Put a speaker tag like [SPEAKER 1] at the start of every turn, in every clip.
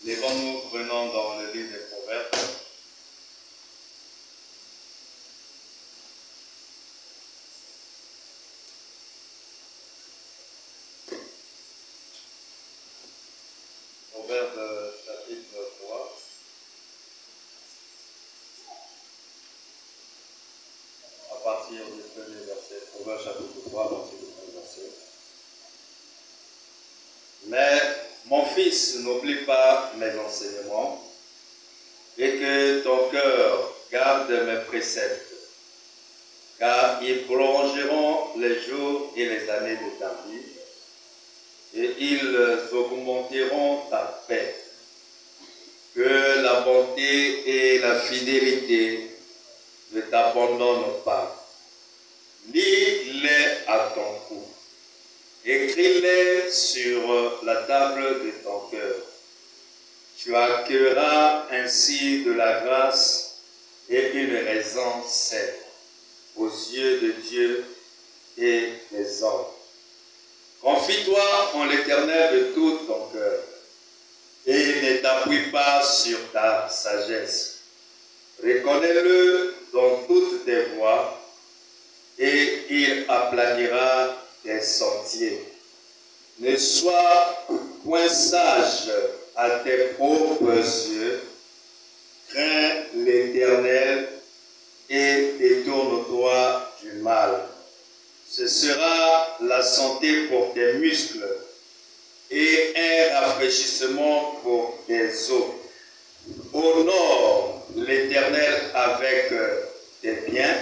[SPEAKER 1] Lèvons-nous, prenons dans le livre des Proverbes. Proverbes chapitre 3. À partir du premier verset. Proverbes chapitre 3, à partir du premier verset. Mais mon fils, n'oublie pas mes enseignements et que ton cœur garde mes préceptes, car ils prolongeront les jours et les années de ta vie et ils augmenteront ta paix. Que la bonté et la fidélité ne t'abandonnent pas. Lis-les à ton cou. Écris-les sur la table de ton cœur. Tu accueilleras ainsi de la grâce et une raison saine aux yeux de Dieu et des hommes. Confie-toi en l'Éternel de tout ton cœur et ne t'appuie pas sur ta sagesse. Reconnais-le dans toutes tes voies et il aplanira tes sentiers. Ne sois point sage à tes propres yeux. Crains l'Éternel et détourne-toi du mal. Ce sera la santé pour tes muscles et un rafraîchissement pour tes os. Honore l'Éternel avec tes biens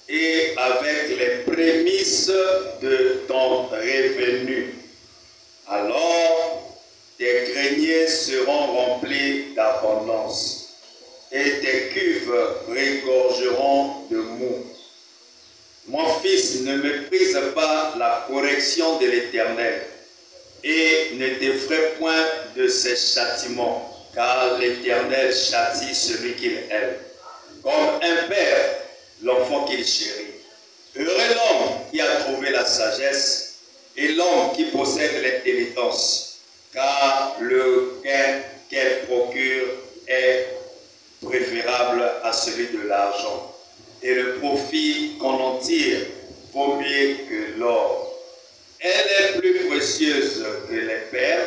[SPEAKER 1] et avec les prémices de ton revenu. Alors tes greniers seront remplis d'abondance et tes cuves regorgeront de mou. Mon fils, ne méprise pas la correction de l'Éternel et ne t'effraie point de ses châtiments, car l'Éternel châtie celui qu'il aime, comme un père l'enfant qu'il chérit. Heureux l'homme qui a trouvé la sagesse et l'homme qui possède l'intelligence, car le gain qu'elle procure est préférable à celui de l'argent. Et le profit qu'on en tire vaut mieux que l'or. Elle est plus précieuse que les perles,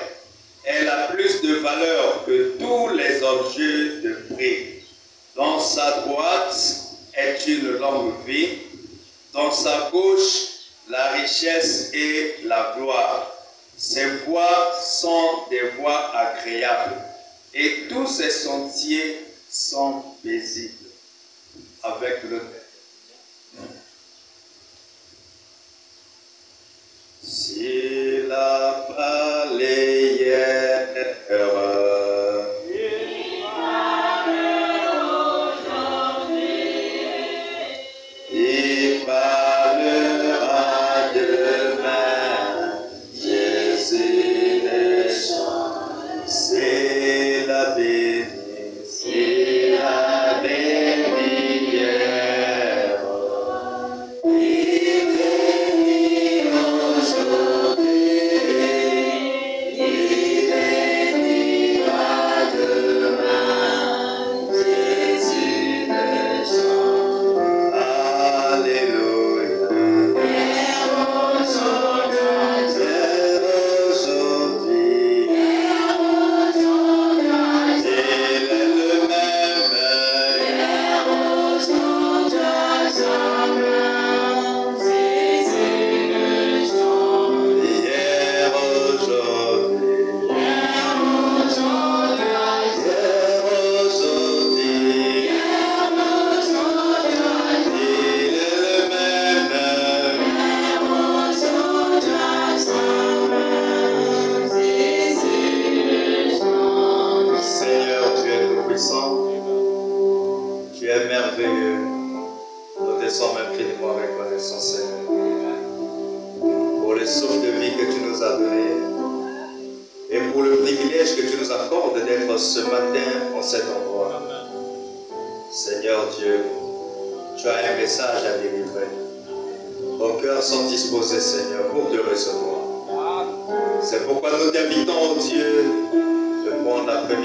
[SPEAKER 1] elle a plus de valeur que tous les objets de prix. Dans sa droite est une longue vie, dans sa gauche la richesse et la gloire. Ses voies sont des voies agréables et tous ses sentiers sont paisibles. Avec le si la balayère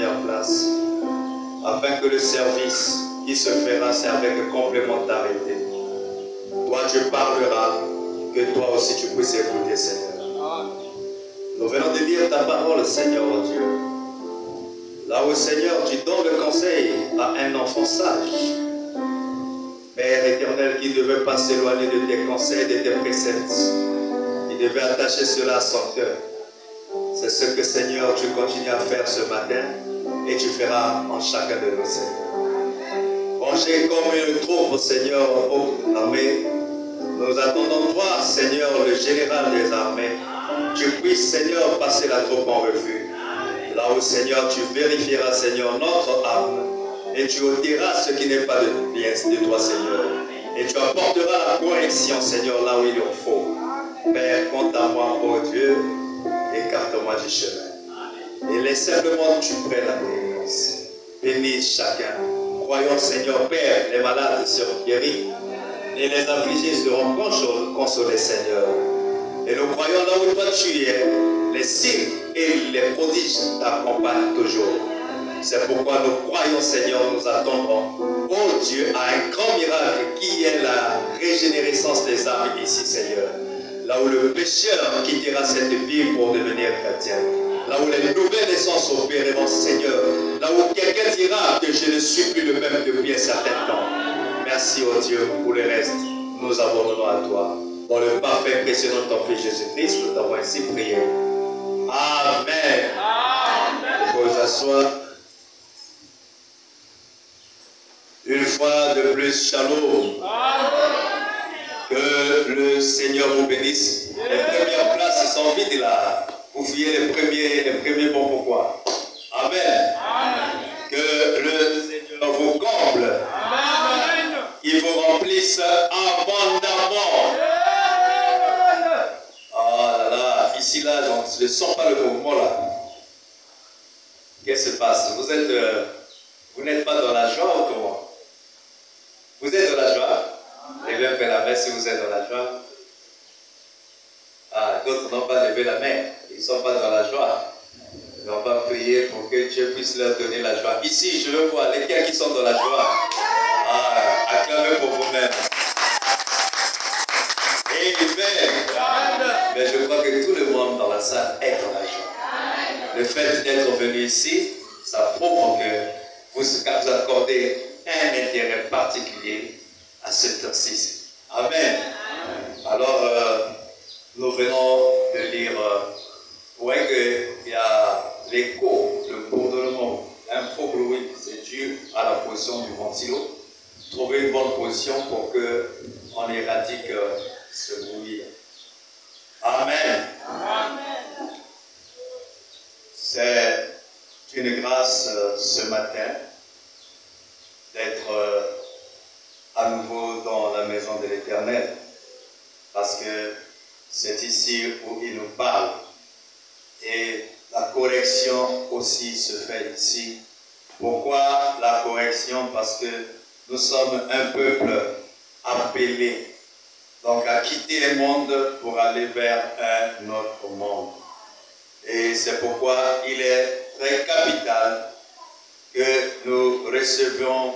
[SPEAKER 1] première place, afin que le service qui se fera, c'est avec complémentarité. Toi, tu parleras, que toi aussi tu puisses écouter, Seigneur. Nous venons de lire ta parole, Seigneur Dieu. Là où, Seigneur, tu donnes le conseil à un enfant sage, Père éternel, qui ne devait pas s'éloigner de tes conseils, de tes préceptes, qui devait attacher cela à son cœur. C'est ce que, Seigneur, tu continues à faire ce matin et tu feras en chacun de nous, Seigneur. Rangé comme une troupe, Seigneur, aux armées, nous attendons toi, Seigneur, le général des armées. Tu puisses, Seigneur, passer la troupe en revue. Là où, Seigneur, tu vérifieras, Seigneur, notre âme. Et tu ôteras ce qui n'est pas de bien de toi, Seigneur. Et tu apporteras la correction, Seigneur, là où il en faut. Père, compte à moi, oh Dieu, écarte-moi du chemin. Et laisse simplement que tu prennes la délivrance. Bénis chacun. Croyons, Seigneur, Père, les malades seront guéris. Et les affligés seront consolés, Seigneur. Et nous croyons là où toi tu es, les signes et les prodiges t'accompagnent toujours. C'est pourquoi nous croyons, Seigneur, nous attendons, oh Dieu, à un grand miracle qui est la régénérescence des âmes ici, Seigneur. Là où le pécheur quittera cette vie pour devenir chrétien. Là où les nouvelles naissances opéreront, Seigneur. Là où quelqu'un dira que je ne suis plus le même depuis un certain temps. Merci, oh Dieu, pour le reste. Nous abandonnons à toi. Dans le parfait précieux de ton Fils Jésus-Christ, nous t'avons ainsi prié. Amen. Amen. Vous vous asseoir. Une fois de plus, shalom. Que le Seigneur vous bénisse. Les premières places sont vides là. Vous fuyez les premiers bons pourquoi. Amen. Que le Seigneur vous comble. Amen. Il vous remplisse abondamment. Oh là là, ici là, je ne sens pas le mouvement là. Qu'est-ce qui se passe? Vous n'êtes pas dans la joie ou comment? Vous êtes dans la joie? Levez un peu la main si vous êtes dans la joie. Ah, d'autres n'ont pas levé la main. Ils ne sont pas dans la joie. Mais on va prier pour que Dieu puisse leur donner la joie. Ici, je veux voir lesquels qui sont dans la joie. Ah, acclamez pour vous-même. Amen. Mais je crois que tout le monde dans la salle est dans la joie. Le fait d'être venu ici, ça prouve que vous accordez un intérêt particulier à ce temps-ci. Amen. Alors, nous venons de lire, vous voyez qu'il y a l'écho, le bourdonnement, un faux bruit, c'est dû à la position du ventilo. Trouver une bonne position pour qu'on éradique ce bruit. Amen. Amen. C'est une grâce ce matin d'être à nouveau dans la maison de l'Éternel, parce que c'est ici où il nous parle. Et la correction aussi se fait ici. Pourquoi la correction? Parce que nous sommes un peuple appelé donc à quitter le monde pour aller vers un autre monde. Et c'est pourquoi il est très capital que nous recevions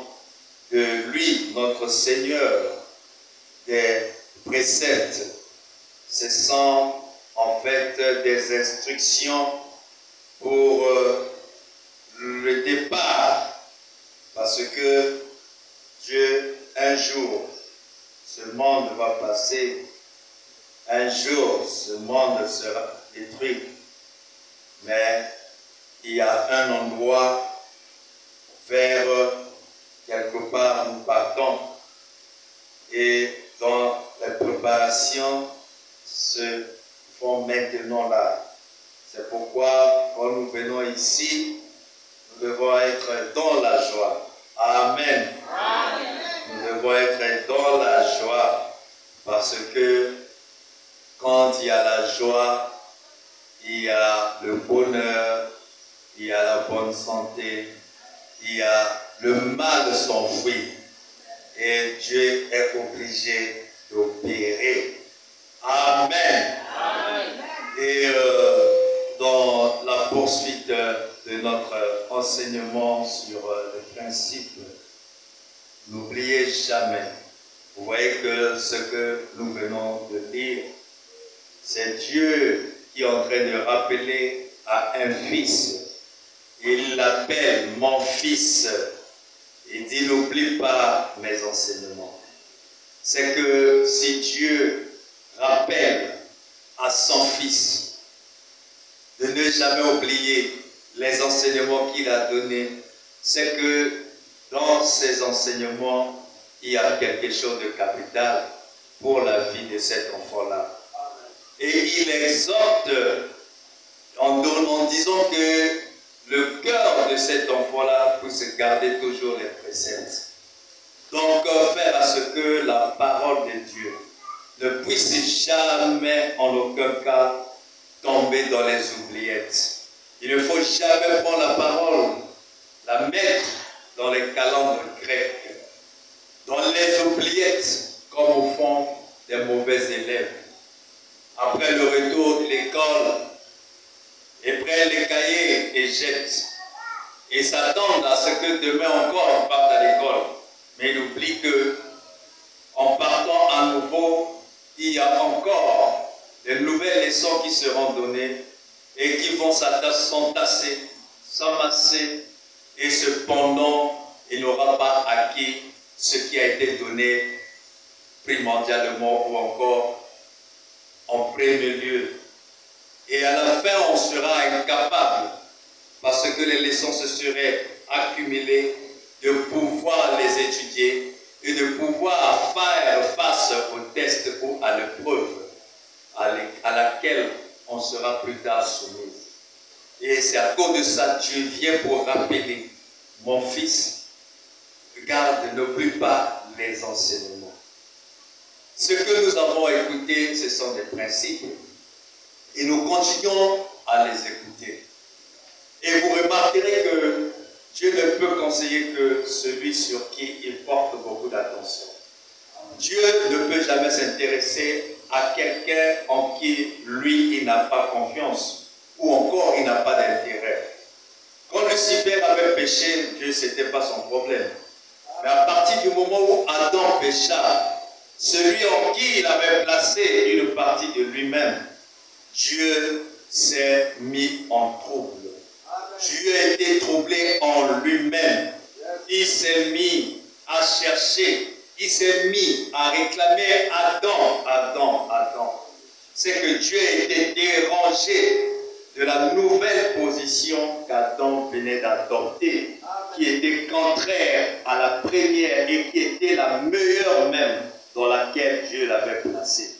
[SPEAKER 1] de lui, notre Seigneur, des préceptes. Ce sont en fait des instructions pour le départ, parce que Dieu, un jour, ce monde va passer, un jour, ce monde sera détruit, mais il y a un endroit vers quelque part nous partons, et dans les préparations se font maintenant là. C'est pourquoi quand nous venons ici, nous devons être dans la joie. Amen. Amen. Nous devons être dans la joie, parce que quand il y a la joie, il y a le bonheur, il y a la bonne santé, il y a le mal s'enfuit, et Dieu est obligé d'opérer. Amen. Amen. Et dans la poursuite de notre enseignement sur le principe. N'oubliez jamais. Vous voyez que ce que nous venons de dire, c'est Dieu qui est en train de rappeler à un fils. Il l'appelle mon fils. Il dit n'oublie pas mes enseignements. C'est que si Dieu rappelle à son fils de ne jamais oublier les enseignements qu'il a donnés, c'est que dans ces enseignements, il y a quelque chose de capital pour la vie de cet enfant-là. Et il exhorte en disant que le cœur de cet enfant-là puisse garder toujours les préceptes. Donc, faire à ce que la parole de Dieu ne puisse jamais, en aucun cas, tomber dans les oubliettes. Il ne faut jamais prendre la parole, la mettre dans les calendes grecs, dans les oubliettes, comme au fond des mauvais élèves. Après le retour de l'école, ils prennent les cahiers et jettent. Et s'attendent à ce que demain encore on parte à l'école. Mais ils oublient que, en partant à nouveau, il y a encore de nouvelles leçons qui seront données et qui vont s'entasser, s'amasser. Et cependant, il n'aura pas acquis ce qui a été donné primordialement ou encore en premier lieu. Et à la fin, on sera incapable, parce que les leçons se seraient accumulées, de pouvoir les étudier et de pouvoir faire face au test ou à l'épreuve à laquelle on sera plus tard soumis. Et c'est à cause de ça que Dieu vient pour rappeler, mon fils, garde, n'oublie pas les enseignements. Ce que nous avons écouté, ce sont des principes. Et nous continuons à les écouter. Et vous remarquerez que Dieu ne peut conseiller que celui sur qui il porte beaucoup d'attention. Dieu ne peut jamais s'intéresser à quelqu'un en qui lui, il n'a pas confiance, ou encore il n'a pas d'intérêt. Quand Lucifer avait péché, Dieu, ce n'était pas son problème. Mais à partir du moment où Adam pécha, celui en qui il avait placé une partie de lui-même, Dieu s'est mis en trouble. Dieu a été troublé en lui-même. Il s'est mis à chercher. Il s'est mis à réclamer Adam, Adam, Adam. C'est que Dieu a été dérangé de la nouvelle position qu'Adam venait d'adopter, qui était contraire à la première et qui était la meilleure même dans laquelle Dieu l'avait placé.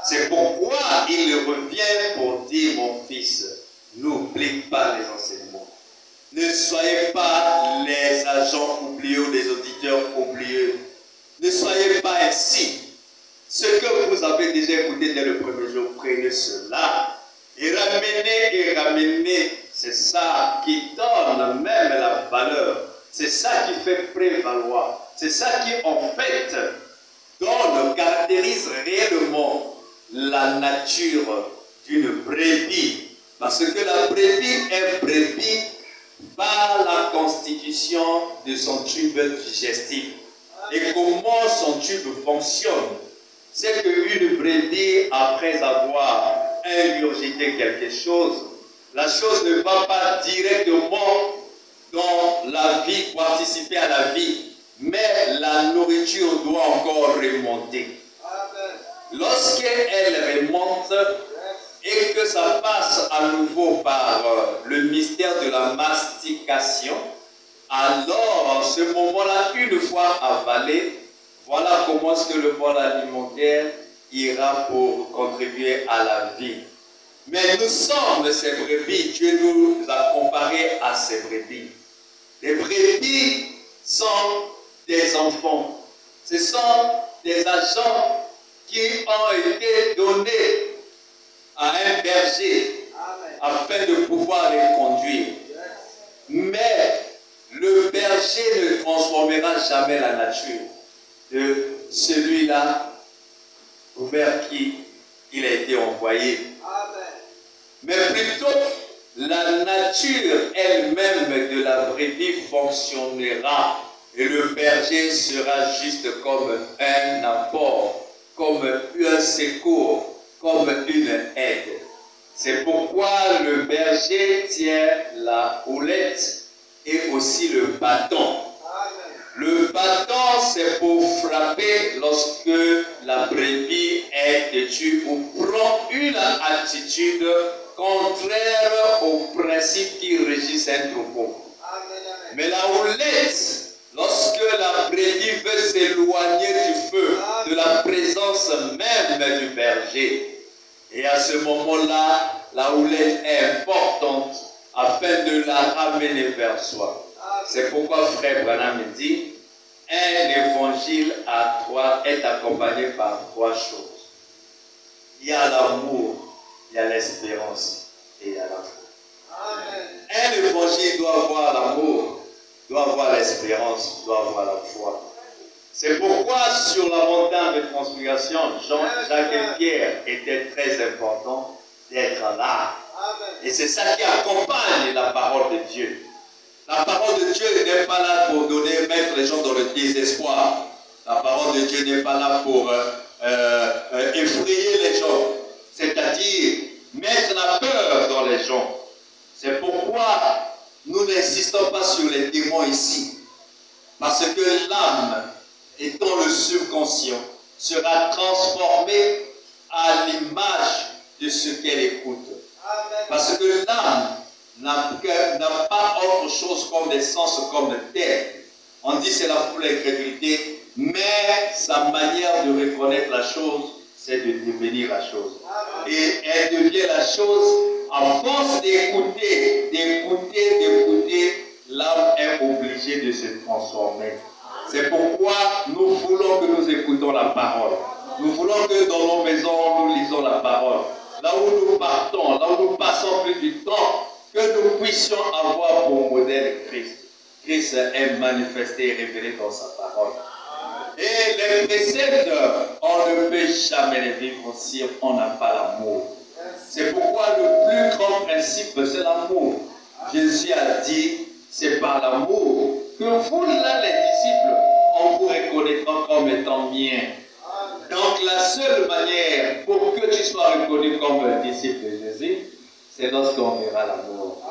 [SPEAKER 1] C'est pourquoi il revient pour dire, mon fils, n'oublie pas les enseignements. Ne soyez pas les agents oublieux, les auditeurs oublieux. Ne soyez pas ainsi. Ce que vous avez déjà écouté dès le premier jour, prenez cela et ramenez. C'est ça qui donne même la valeur. C'est ça qui fait prévaloir. C'est ça qui, en fait, caractérise réellement la nature d'une brebis. Parce que la brebis est brebis par la constitution de son tube digestif. Et comment son tube fonctionne? C'est qu'une brebis, après avoir ingurgité quelque chose, la chose ne va pas directement dans la vie, participer à la vie, mais la nourriture doit encore remonter. Lorsqu'elle remonte et que ça passe à nouveau par le mystère de la mastication, alors, à ce moment-là, une fois avalé, voilà comment est-ce que le bol alimentaire ira pour contribuer à la vie. Mais nous sommes ces brebis, Dieu nous a comparés à ces brebis. Les brebis sont des enfants, ce sont des agents qui ont été donnés à un berger afin de pouvoir les conduire. Mais le berger ne transformera jamais la nature de celui-là vers qui il a été envoyé. Mais plutôt, la nature elle-même de la brebis fonctionnera et le berger sera juste comme un apport, comme un secours, comme une aide. C'est pourquoi le berger tient la houlette et aussi le bâton. Le bâton, c'est pour frapper lorsque la brebis est têtue ou prend une attitude contraire aux principes qui régissent un troupeau. Mais la houlette, lorsque la brebis veut s'éloigner du feu, de la présence même du berger, et à ce moment-là, la houlette est importante afin de la ramener vers soi. C'est pourquoi frère Branham dit, un évangile est accompagné par trois choses. Il y a l'amour, il y a l'espérance et il y a la foi. Un évangile doit avoir l'amour, doit avoir l'espérance, doit avoir la foi. C'est pourquoi sur la montagne de transfiguration, Jean-Jacques et Pierre étaient très importants d'être là. Et c'est ça qui accompagne la parole de Dieu. La parole de Dieu n'est pas là pour mettre les gens dans le désespoir. La parole de Dieu n'est pas là pour effrayer les gens. C'est-à-dire mettre la peur dans les gens. C'est pourquoi nous n'insistons pas sur les démons ici. Parce que l'âme, étant le subconscient, sera transformée à l'image de ce qu'elle écoute. Parce que l'âme n'a pas autre chose comme des sens comme tels. On dit c'est la foule incrédulité, mais sa manière de reconnaître la chose, c'est de devenir la chose. Et elle devient la chose à force d'écouter, l'âme est obligée de se transformer. C'est pourquoi nous voulons que nous écoutons la parole. Nous voulons que dans nos maisons, nous lisons la parole. Là où nous partons, là où nous passons plus du temps, que nous puissions avoir pour modèle Christ. Christ est manifesté et révélé dans sa parole. Et les préceptes, on ne peut jamais les vivre si on n'a pas l'amour. C'est pourquoi le plus grand principe, c'est l'amour. Jésus a dit, c'est par l'amour que vous, là, les disciples, on vous reconnaîtra comme étant miens. Donc la seule manière pour que tu sois reconnu comme un disciple de Jésus, c'est lorsqu'on verra l'amour.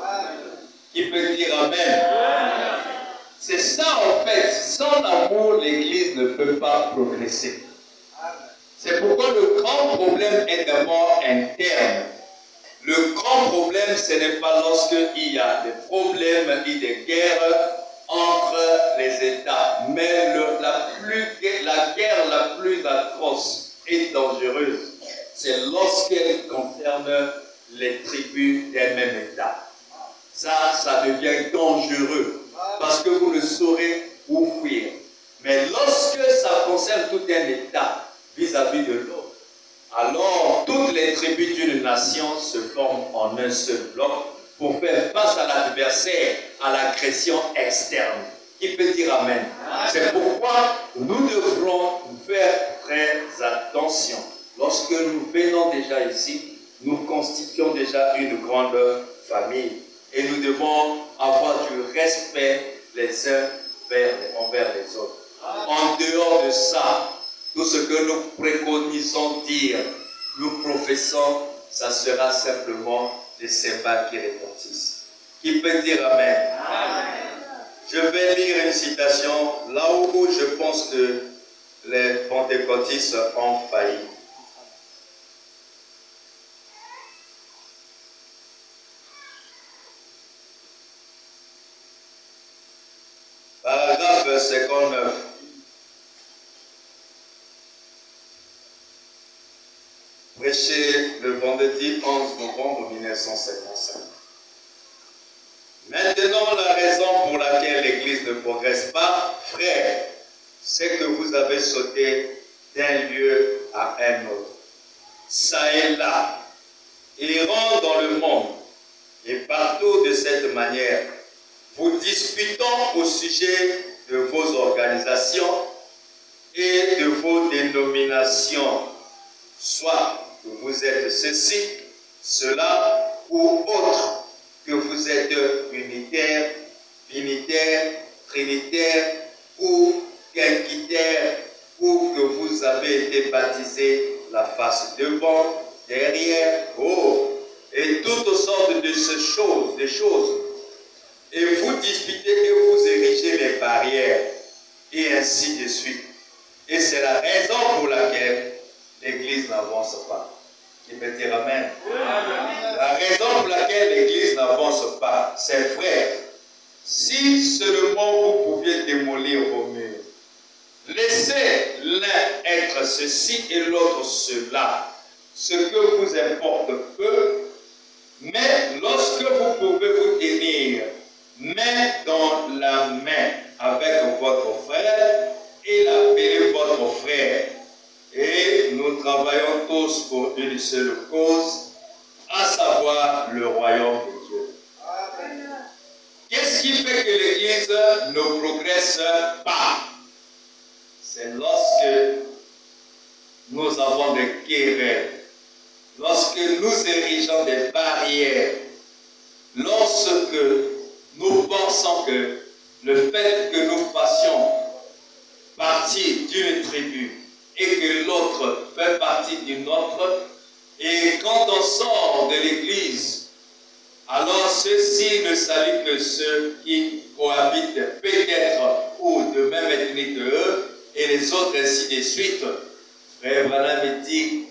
[SPEAKER 1] Qui peut dire Amen? C'est ça en fait. Sans l'amour, l'Église ne peut pas progresser. C'est pourquoi le grand problème est d'abord interne. Le grand problème, ce n'est pas lorsqu'il y a des problèmes et des guerres entre les États. Mais la guerre la plus atroce et dangereuse, c'est lorsqu'elle concerne les tribus d'un même État. Ça devient dangereux parce que vous ne saurez où fuir. Mais lorsque ça concerne tout un État vis-à-vis de l'autre, alors toutes les tribus d'une nation se forment en un seul bloc pour faire face à l'adversaire, à l'agression externe. Qui peut dire Amen? C'est pourquoi nous devrons faire très attention. Lorsque nous venons déjà ici, nous constituons déjà une grande famille. Et nous devons avoir du respect les uns envers les autres. En dehors de ça, tout ce que nous préconisons dire, nous professons, ça sera simplement des cymbales qui retentissent. Qui peut dire Amen? Amen. Je vais lire une citation là où je pense que les pentecôtistes ont failli. Paragraphe 59. Prêché le vendredi 11 novembre 1955. Maintenant, la raison pour laquelle l'Église ne progresse pas, frères, c'est que vous avez sauté d'un lieu à un autre. Ça et là, errant dans le monde, et partout de cette manière, vous disputant au sujet de vos organisations et de vos dénominations, soit que vous êtes ceci, cela ou autre, que vous êtes unitaire, binitaire, trinitaire ou quinquitaire, ou que vous avez été baptisé la face devant, derrière, haut, et toutes sortes de ces choses, et vous disputez et vous érigez les barrières, et ainsi de suite. Et c'est la raison pour laquelle l'Église n'avance pas. Qui peut dire Amen? La raison pour laquelle l'Église n'avance pas, c'est vrai. Si seulement vous pouviez démolir vos murs, laissez l'un être ceci et l'autre cela, ce que vous importe peu, mais lorsque vous pouvez vous tenir main dans la main avec votre frère et l'appeler votre frère, et nous travaillons tous pour une seule cause, à savoir le royaume de Dieu. Qu'est-ce qui fait que l'Église ne progresse pas? C'est lorsque nous avons des querelles, lorsque nous érigeons des barrières, lorsque nous pensons que le fait que nous fassions partie d'une tribu et que l'autre fait partie d'une autre, et quand on sort de l'Église, alors ceux-ci ne saluent que ceux qui cohabitent peut-être ou de même ethnie que eux, et les autres ainsi de suite. Frère Branham dit,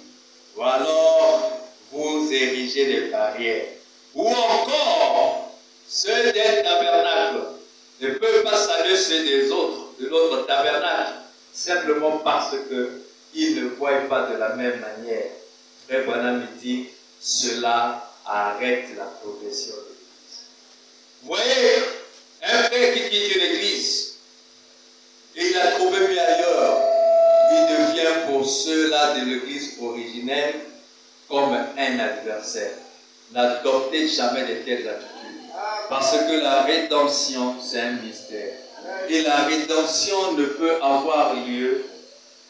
[SPEAKER 1] ou alors vous érigez des barrières. Ou encore, ceux d'un tabernacle ne peuvent pas saluer ceux des autres, de l'autre tabernacle, simplement parce qu'ils ne voient pas de la même manière. Frère Branham dit, cela arrête la progression de l'Église. Vous voyez, un frère qui quitte l'Église, et il a trouvé mieux ailleurs, il devient pour ceux-là de l'Église originelle comme un adversaire. N'adoptez jamais de telles attitudes. Parce que la rédemption, c'est un mystère. Et la rédemption ne peut avoir lieu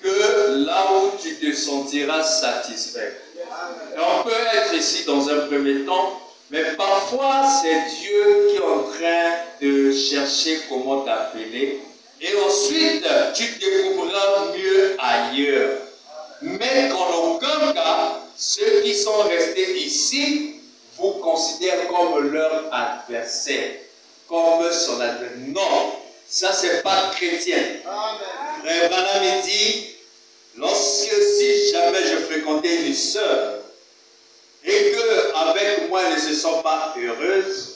[SPEAKER 1] que là où tu te sentiras satisfait. Et on peut être ici dans un premier temps, mais parfois c'est Dieu qui est en train de chercher comment t'appeler. Et ensuite, tu découvriras mieux ailleurs. Mais qu'en aucun cas, ceux qui sont restés ici vous considèrent comme leur adversaire, comme son adversaire. Non, ça c'est pas chrétien. Frère Branham dit, lorsque si jamais je fréquentais une sœur et qu'avec moi elle ne se sent pas heureuse,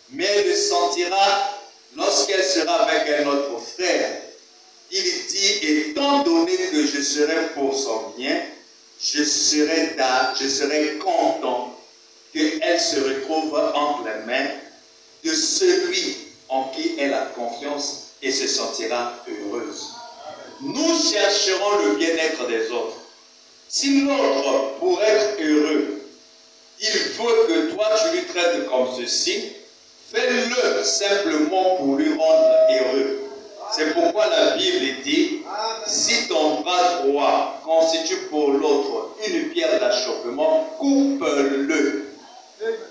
[SPEAKER 1] mais elle le sentira lorsqu'elle sera avec un autre frère. Il dit, étant donné que je serai pour son bien, je serai content qu'elle se retrouve entre les mains de celui en qui elle a confiance et se sentira heureuse. Nous chercherons le bien-être des autres. Si l'autre, pour être heureux, il veut que toi tu lui traites comme ceci, fais-le simplement pour lui rendre heureux. C'est pourquoi la Bible dit, si ton bras droit constitue pour l'autre une pierre d'achoppement, coupe-le.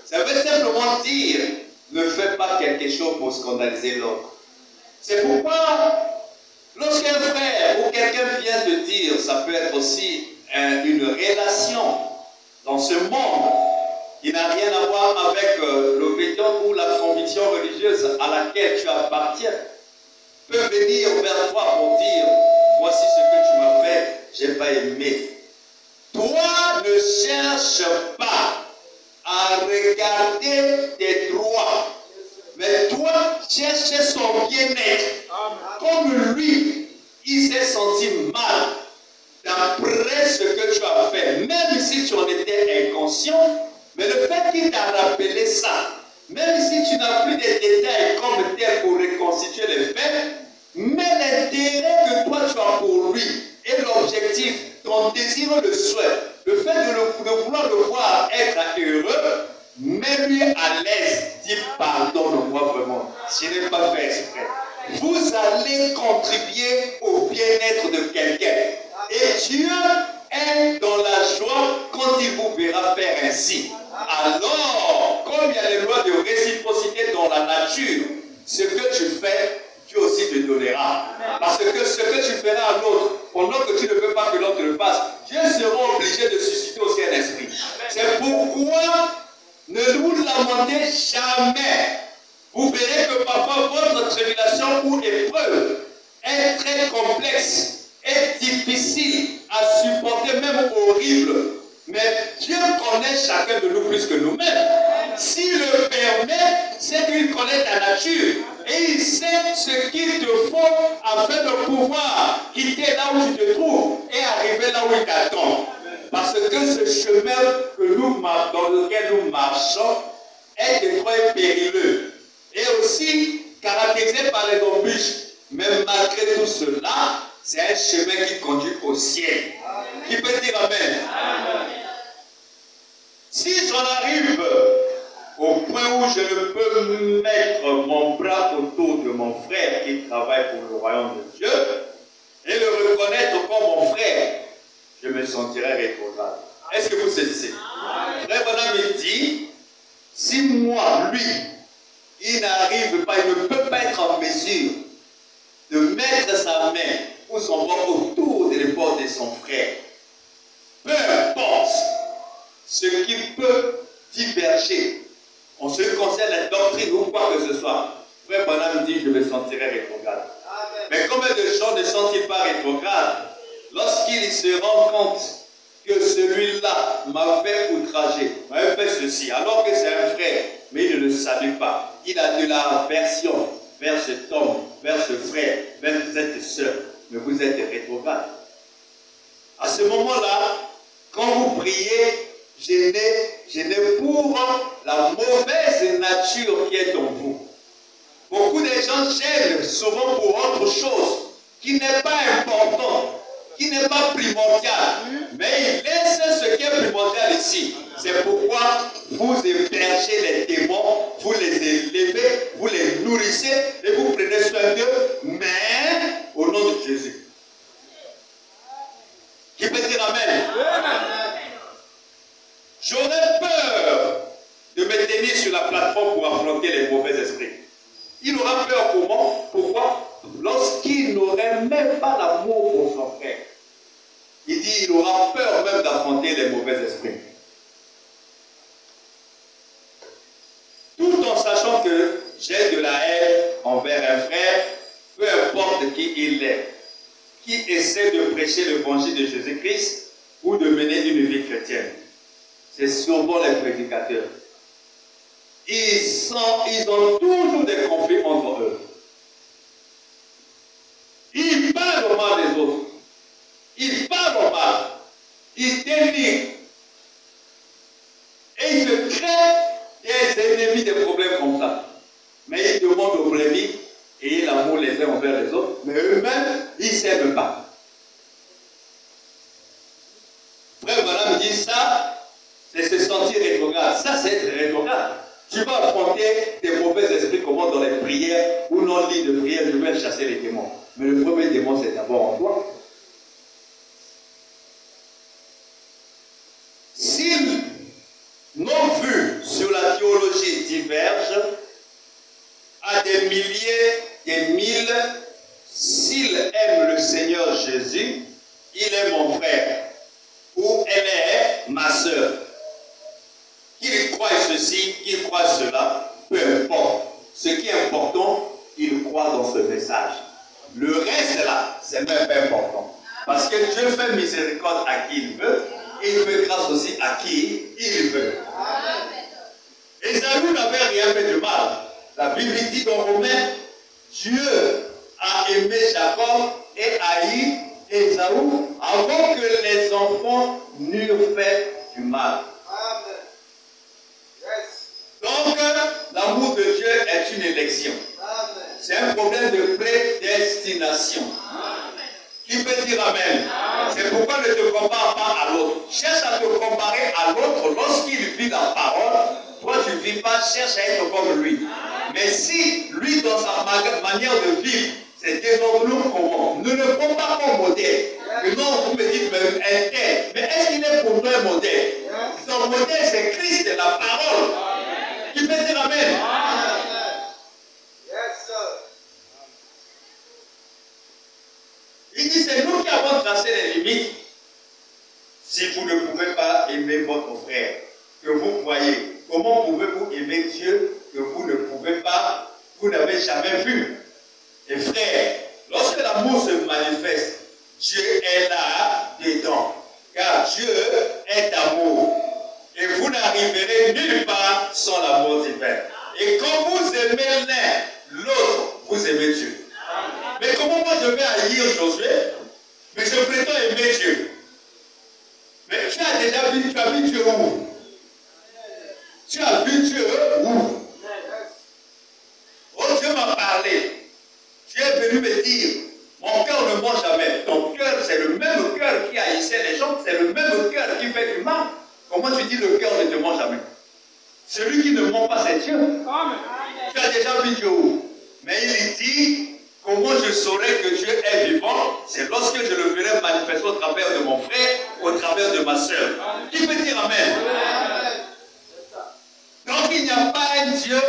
[SPEAKER 1] Ça veut simplement dire, ne fais pas quelque chose pour scandaliser l'autre. C'est pourquoi, lorsqu'un frère ou quelqu'un vient te dire, ça peut être aussi une relation dans ce monde, qui n'a rien à voir avec l'obédience ou la conviction religieuse à laquelle tu appartiens, peut venir vers toi pour dire, voici ce que tu m'as fait, je n'ai pas aimé. Toi, ne cherche pas à regarder tes droits, mais toi, cherche son bien-être. Comme lui, il s'est senti mal d'après ce que tu as fait, même si tu en étais inconscient, mais le fait qu'il t'a rappelé ça, même si tu n'as plus de détails comme tel pour reconstituer les faits, mais l'intérêt que toi tu as pour lui et l'objectif, ton désir, le souhait, le fait de vouloir le voir être heureux, mets-lui à l'aise, dis pardonne-moi vraiment, je n'ai pas fait exprès. Vous allez contribuer au bien-être de quelqu'un. Et Dieu est dans la joie quand il vous verra faire ainsi. Alors, comme il y a les lois de réciprocité dans la nature, ce que tu fais, Dieu aussi te donnera. Parce que ce que tu feras à l'autre, pendant que tu ne veux pas que l'autre le fasse, Dieu sera obligé de susciter aussi un esprit. C'est pourquoi ne vous lamentez jamais. Vous verrez que parfois votre tribulation ou épreuve est très complexe, est difficile à supporter, même horrible. Mais Dieu connaît chacun de nous plus que nous-mêmes. S'il le permet, c'est qu'il connaît ta nature. Et il sait ce qu'il te faut afin de pouvoir quitter là où tu te trouves et arriver là où il t'attend. Parce que ce chemin dans lequel nous marchons est étroit et périlleux. Et aussi caractérisé par les embûches. Mais malgré tout cela, c'est un chemin qui conduit au ciel. Qui peut dire Amen? Amen. Si j'en arrive au point où je ne peux mettre mon bras autour de mon frère qui travaille pour le royaume de Dieu et le reconnaître comme mon frère, je me sentirai rétrograde. Est-ce que vous saisissez? Frère Branham me dit, si moi, lui, il n'arrive pas, il ne peut pas être en mesure de mettre sa main ou son bras autour de l'épaule de son frère, peu importe ce qui peut diverger en ce qui concerne la doctrine ou quoi que ce soit, frère Branham dit, je me sentirai rétrograde. Mais combien de gens ne sont-ils pas rétrogrades lorsqu'ils se rendent compte que celui-là m'a fait outrager, m'a fait ceci, alors que c'est un frère, mais il ne le savait pas. Il a de l'aversion vers cet homme, vers ce frère, vers cette soeur. Mais vous êtes rétrograde. À ce moment-là, quand vous priez, gênez pour la mauvaise nature qui est en vous. Beaucoup de gens gênent souvent pour autre chose qui n'est pas important, qui n'est pas primordial. Mais ils laissent ce qui est primordial ici. C'est pourquoi vous hébergez les démons, vous les élevez, vous les nourrissez et vous prenez soin d'eux, mais au nom de Jésus. Qui peut dire Amen? J'aurais peur de me tenir sur la plateforme pour affronter les mauvais esprits. Il aura peur comment? Pourquoi? Lorsqu'il n'aurait même pas l'amour pour son frère. Il dit il aura peur même d'affronter les mauvais esprits. Tout en sachant que j'ai de la haine envers un frère, peu importe qui il est, qui essaie de prêcher l'évangile de Jésus-Christ ou de mener une vie chrétienne. C'est souvent les prédicateurs. Ils ont toujours des conflits entre eux. Ils parlent au mal des autres. Ils parlent au mal. Ils dénigrent. Et ils se créent des ennemis, des problèmes comme ça. Mais ils demandent aux brebis et l'amour les uns envers les autres. Mais eux-mêmes, ils ne s'aiment pas. Frère Branham dit ça. C'est se sentir rétrograde. Ça, c'est être rétrograde. Tu vas affronter des mauvais esprits comment dans les prières ou non lit de prière, je vais chasser les démons. Mais le premier démon, c'est d'abord en toi. Si nos vues sur la théologie divergent à des milliers, des mille, s'il aime le Seigneur Jésus, il est mon frère ou elle est ma soeur. Qu'il croit ceci, qu'il croit cela, peu importe. Ce qui est important, il croit dans ce message. Le reste là, c'est même pas important. Parce que Dieu fait miséricorde à qui il veut, et il fait grâce aussi à qui il veut. Ésaü n'avait rien fait de mal. La Bible dit dans Romains, Dieu a aimé Jacob et haï Ésaü avant que les enfants n'eurent fait du mal. Donc, l'amour de Dieu est une élection. C'est un problème de prédestination. Qui peut dire Amen? C'est pourquoi ne te compare pas à l'autre. Cherche à te comparer à l'autre lorsqu'il vit la parole. Toi, tu ne vis pas, cherche à être comme lui. Mais si lui, dans sa manière de vivre, c'est désordonnant comment? Ne le prends pas comme modèle. Que non, vous me dites, mais un tel. Mais est-ce qu'il est pour toi un modèle? Son modèle, c'est Christ, la parole. limite si vous ne pouvez pas aimer votre frère que vous voyez. Comment pouvez-vous aimer Dieu que vous ne pouvez pas, vous n'avez jamais vu? Et frère, lorsque l'amour se manifeste, Dieu est là dedans. Car Dieu est amour. Et vous n'arriverez nulle part sans l'amour divin. Et quand vous aimez l'un, l'autre, vous aimez Dieu. Mais comment moi je vais haïr Josué? Mais je prétends aimer Dieu. Mais tu as déjà vu, tu as vu Dieu où? Tu as vu Dieu où? Oh, Dieu m'a parlé. Tu es venu me dire, mon cœur ne ment jamais. Ton cœur, c'est le même cœur qui haïssait les gens, c'est le même cœur qui fait du mal. Comment tu dis le cœur ne te ment jamais? Celui qui ne ment pas, c'est Dieu. Amen. Tu as déjà vu Dieu où? Mais il dit, comment je saurai que Dieu est vivant? C'est lorsque je le verrai manifester au travers de mon frère, au travers de ma soeur. Qui peut dire Amen? Donc il n'y a pas un Dieu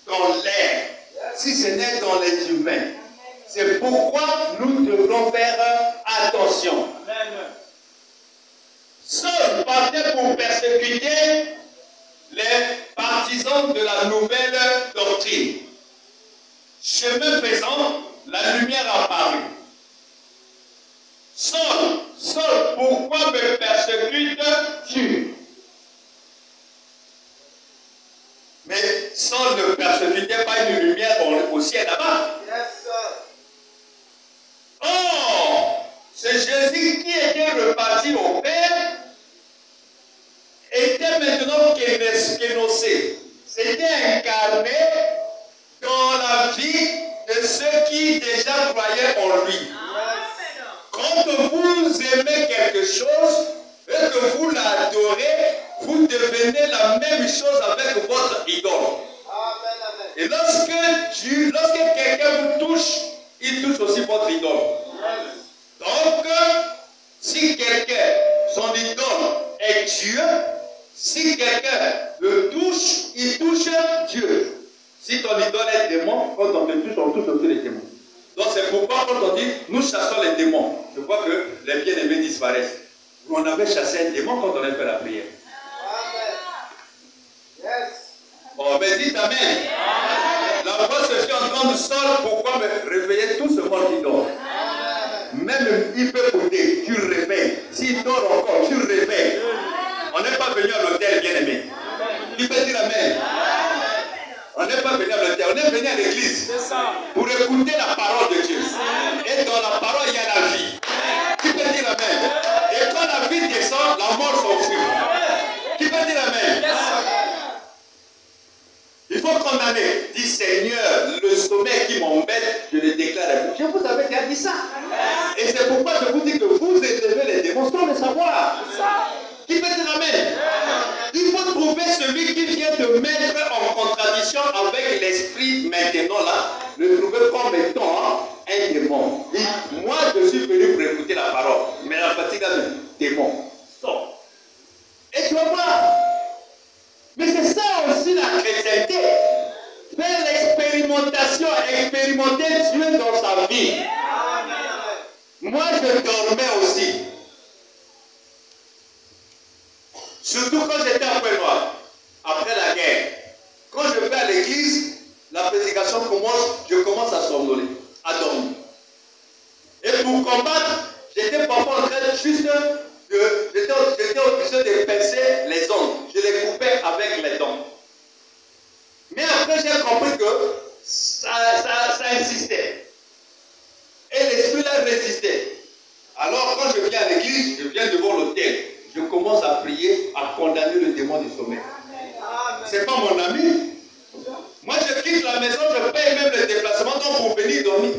[SPEAKER 1] dans l'air, si ce n'est dans les humains. C'est pourquoi nous devrons faire attention. Saul partait pour persécuter les partisans de la nouvelle doctrine. Chemin faisant, la lumière apparut. Saul, Saul, pourquoi me persécutes-tu? Mais Saul ne persécutait pas une lumière au ciel là-bas. Oh, c'est Jésus qui était reparti au Père, était maintenant kénossé. C'était incarné dans la vie de ceux qui déjà croyaient en lui. Quand vous aimez quelque chose et que vous l'adorez, vous devenez la même chose avec votre idole. Et lorsque quelqu'un vous touche, il touche aussi votre idole. Donc, si quelqu'un, son idole est Dieu, si quelqu'un le touche, il touche Dieu. Si ton idole est démon, quand on te touche, on touche aussi les démons. Donc c'est pourquoi quand on dit, nous chassons les démons, je vois que les bien-aimés disparaissent. On avait chassé un démon quand on a fait la prière. Oh, mais dites Amen. La voix se fait entendre seule, pourquoi me réveiller tout ce monde qui dort? Même il peut bouder, tu le réveilles. S'il dort encore, tu le réveilles. On n'est pas venu à l'hôtel, bien-aimé. Qui peut dire Amen? On n'est pas venu à l'hôtel, on est venu à l'église pour écouter la parole de Dieu. Et dans la parole, il y a la vie. Qui peut dire Amen? Et quand la vie descend, la mort s'enfuit. Qui peut dire Amen? Il faut condamner. Dit Seigneur, le sommeil qui m'embête, je le déclare à vous. Je vous avais déjà dit ça. Et c'est pourquoi je vous dis que vous élevez les démons sans le savoir. Qui peut dire Amen? Il faut trouver celui qui vient te mettre en contradiction avec l'esprit maintenant là, le trouver comme étant un démon. Dit, moi je suis venu pour écouter la parole, mais la fatigue là, démon, sort. Et tu vas voir. Mais c'est ça aussi la chrétienté. Faire l'expérimentation, expérimenter Dieu dans sa vie. Moi je dormais aussi. Surtout quand j'étais à Pointe-Noire, après la guerre. Quand je vais à l'église, la prédication commence, je commence à somnoler, à dormir. Et pour combattre, j'étais parfois en train juste j'étais obligé de pincer les ongles. Je les coupais avec les dents. Mais après, j'ai compris que ça insistait. Et l'esprit là résistait. Alors, quand je viens à l'église, je viens devant l'autel. Je commence à prier, à condamner le démon du sommeil. Ce n'est pas mon ami. Moi, je quitte la maison, je paye même le déplacement pour venir dormir.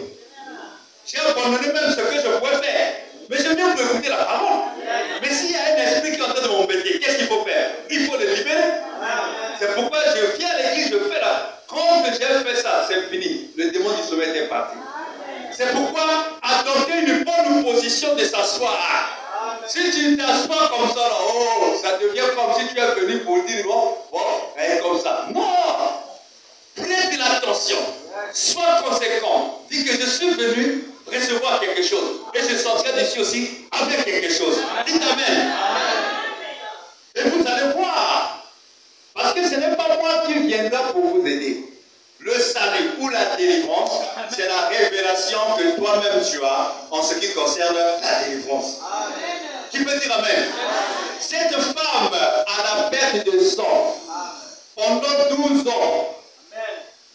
[SPEAKER 1] J'ai abandonné même ce que je pouvais faire. Mais j'aime bien pour écouter la parole. Mais s'il y a un esprit qui est en train de m'embêter, qu'est-ce qu'il faut faire? Il faut le libérer. C'est pourquoi je viens à l'église, je fais là. Quand j'ai fait ça, c'est fini. Le démon du sommeil est parti. C'est pourquoi adopter une bonne position de s'asseoir. Si tu t'assois comme ça, là, oh, ça devient comme si tu es venu pour dire, bon, comme ça. Non! Prête l'attention. Sois conséquent. Dis que je suis venu recevoir quelque chose. Et je sortirai d'ici aussi avec Dites Amen. Et vous allez voir. Parce que ce n'est pas moi qui viendra pour vous aider. Le salut ou la délivrance, c'est la révélation que toi-même tu as en ce qui concerne la délivrance. Amen. Qui peut dire Amen? Cette femme à la perte de sang, pendant 12 ans,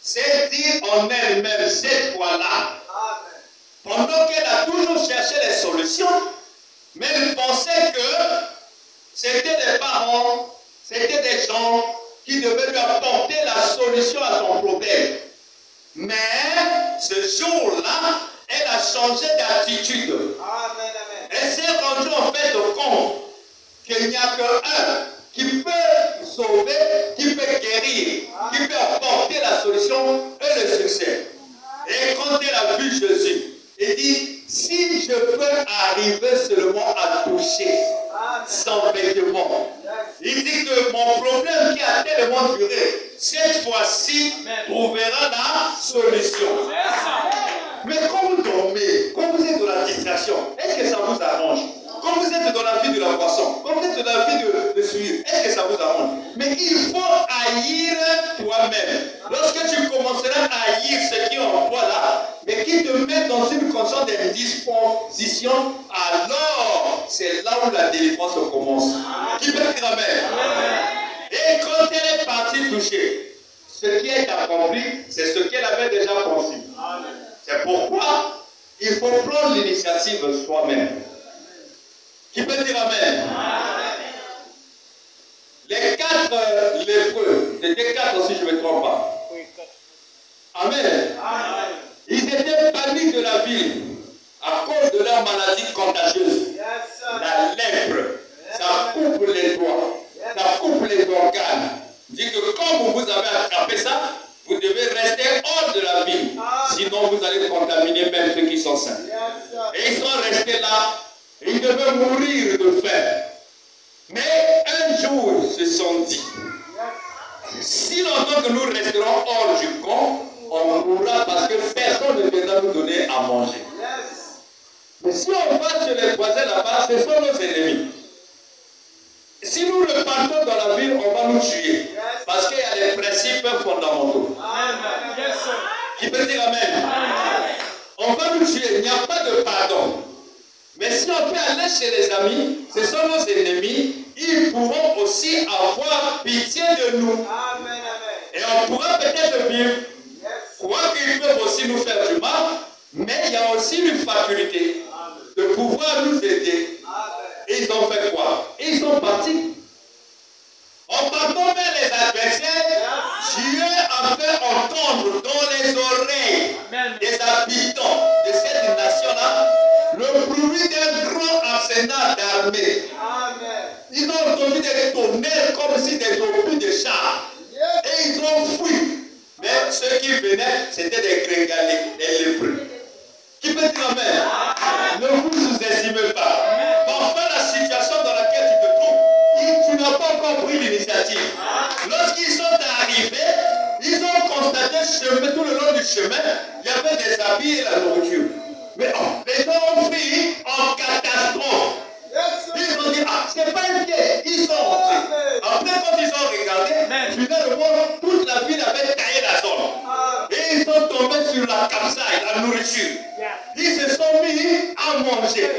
[SPEAKER 1] c'est dire en elle-même cette fois-là, pendant qu'elle a toujours cherché les solutions, mais elle pensait que c'était des parents, c'était des gens qui devaient lui apporter la solution à son problème. Mais ce jour-là, elle a changé d'attitude. Elle s'est rendue en fait compte qu'il n'y a qu'un qui peut sauver, qui peut guérir, qui peut apporter la solution et le succès. Et quand elle a vu Jésus, elle dit, si je peux arriver seulement à toucher son vêtement. Il dit que mon problème qui a tellement duré, cette fois-ci, trouvera la solution. Mais quand vous dormez, quand vous êtes dans la distraction, est-ce que ça vous arrange? Quand vous êtes dans la vie de la boisson, quand vous êtes dans la vie de suivre, est-ce que ça vous arrange? Mais il faut haïr toi-même. Lorsque tu commenceras à haïr ce qui est en toi là, mais qui te met dans une condition d'indisposition, alors c'est là où la délivrance commence. Qui peut dire Amen? Et quand elle est partie toucher, ce qui est accompli, c'est ce qu'elle avait déjà conçu. C'est pourquoi il faut prendre l'initiative soi-même. Qui peut dire Amen? Les 4 lépreux, c'était 4 si je ne me trompe pas. Amen. Ils étaient bannis de la ville à cause de leur maladie contagieuse. La lèpre, ça coupe les doigts, ça coupe les organes. Dit que comme vous avez attrapé ça, vous devez rester hors de la ville. Sinon vous allez contaminer même ceux qui sont sains. Et ils sont restés là. Ils devaient mourir de faim. Mais un jour, ils se sont dit, si longtemps que nous resterons hors du camp, on mourra parce que personne ne viendra nous donner à manger. Mais si on va chez les voisins là-bas, ce sont nos ennemis. Si nous repartons dans la ville, on va nous tuer. Parce qu'il y a des principes fondamentaux. Qui peut dire Amen? On va nous tuer, il n'y a pas de pardon. Mais si on peut aller chez les amis, ce sont nos ennemis, ils pourront aussi avoir pitié de nous. Et on pourra peut-être vivre, croire qu'ils peuvent aussi nous faire du mal, mais il y a aussi une faculté de pouvoir nous aider. Et ils ont fait quoi? Ils sont partis. En partant vers les adversaires, Dieu a fait entendre dans les oreilles des habitants de cette nation-là le bruit d'un grand arsenal d'armée. Ils ont entendu des tonnerres comme si des obus de chars. Et ils ont fui. Mais ceux qui venaient, c'était des gringalés, des lépreux. Qui peut dire Amen? Ne vous sous-estimez pas. Parfois, la situation dans laquelle tu te trouves, tu n'as pas encore pris l'initiative. Lorsqu'ils sont arrivés, ils ont constaté tout le long du chemin, il y avait des habits et la nourriture. Mais les gens ont pris en catastrophe. Ils ont dit, c'est pas un piège. Ils sont entrés. Après, quand ils ont regardé, finalement, toute la ville avait taillé la zone. Et ils sont tombés sur la capsaï, la nourriture. Ils se sont mis à manger.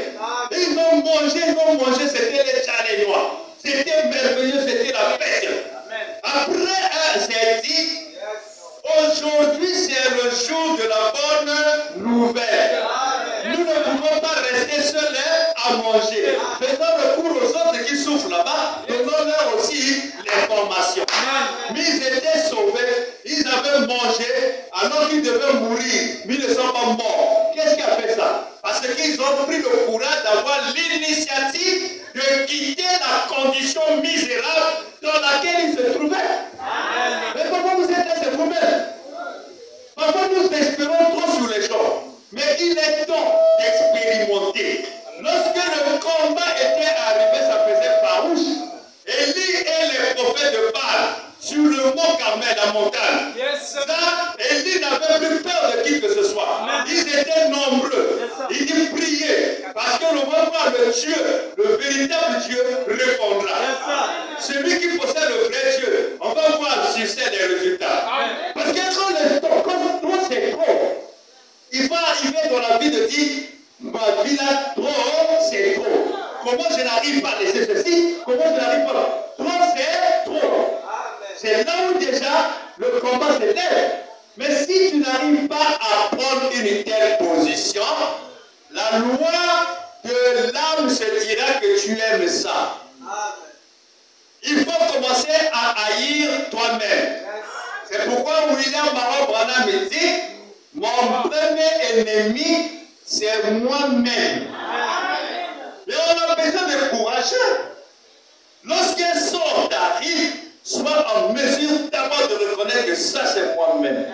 [SPEAKER 1] Ils ont mangé, c'était les chalets noirs. C'était merveilleux, c'était la fête. Après, c'est dit, aujourd'hui, c'est le jour de la bonne nouvelle. Nous ne pouvons pas rester seuls à manger. Faisons recours aux autres qui souffrent là-bas. Donnons-leur aussi l'information. Mais ils étaient sauvés. Ils avaient mangé alors qu'ils devaient mourir. Mais ils ne sont pas morts. Qu'est-ce qui a fait ça? Parce qu'ils ont pris le courage d'avoir l'initiative de quitter la condition misérable dans laquelle ils se trouvaient. Mais pourquoi vous êtes là, c'est vous-même? Parfois nous espérons trop sur les gens. Mais il est temps d'expérimenter. Lorsque le combat était arrivé, ça faisait farouche. Élie et les prophètes de Baal sur le mont Carmel, la montagne. Ça, Élie n'avait plus peur de qui que ce soit. Ils étaient nombreux. Il dit priez. Parce que l'on va voir le Dieu, le véritable Dieu répondra. Celui qui possède le vrai Dieu, on va voir le succès des résultats. Parce que quand trop c'est trop, il va arriver dans la vie de dire, ma vie là, trop, c'est trop. Comment je n'arrive pas à laisser ceci? Comment je n'arrive pas? Trop, c'est trop. C'est là où déjà le combat s'élève. Mais si tu n'arrives pas à prendre une telle position, la loi de l'âme se dira que tu aimes ça. Il faut commencer à haïr toi-même. C'est pourquoi William Marron Branham me dit, mon premier ennemi, c'est moi-même. Mais on a besoin de courageux. Lorsqu'un sort t'arrive, sois en mesure d'abord de reconnaître que ça c'est moi-même.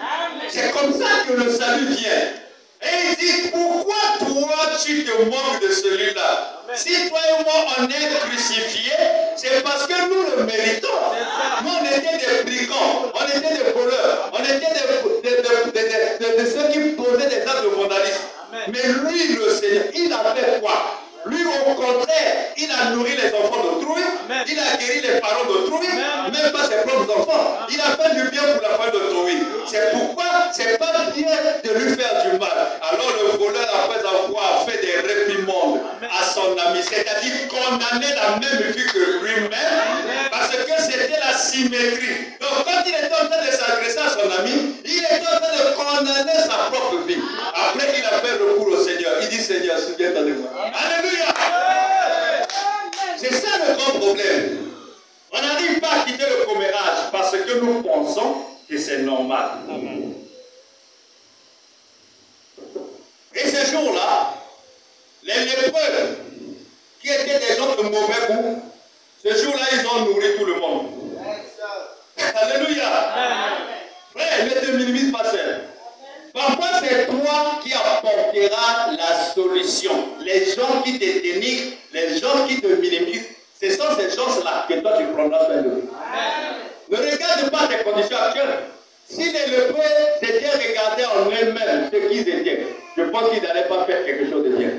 [SPEAKER 1] C'est comme ça que le salut vient. Et il dit, pourquoi toi tu te moques de celui-là? Si toi et moi on est crucifiés, c'est parce que nous le méritons. Nous on était des brigands, on était des voleurs, on était de ceux qui posaient des actes de vandalisme. Mais lui, le Seigneur, il a fait quoi? Lui, au contraire, il a nourri les enfants d'autrui, il a guéri les parents d'autrui, même pas ses propres enfants. Il a fait du bien pour la famille d'autrui. C'est pourquoi c'est pas bien de lui faire du mal. Alors le voleur, après avoir fait des réprimandes à son ami, c'est-à-dire condamner la même vie que lui-même, parce que c'était la symétrie. Donc quand il était en train de s'agresser à son ami, il était en train de condamner sa propre vie. Après, il a fait recours au Seigneur. Il dit, Seigneur, souviens-toi de moi. Alléluia. C'est ça le grand problème. On n'arrive pas à quitter le commérage parce que nous pensons que c'est normal. Et ce jour-là, les lépreux, qui étaient des gens de mauvais goût, ce jour-là, ils ont nourri tout le monde. Alléluia. Frère, ne te minimise pas seul. Parfois, c'est toi qui apporteras la solution. Les gens qui te dénigrent, les gens qui te minimisent, ce sont ces gens-là que toi tu prendras soin d'eux. Ne regarde pas tes conditions actuelles. Si les lépreux s'étaient regardés en eux-mêmes ce qu'ils étaient, je pense qu'ils n'allaient pas faire quelque chose de bien.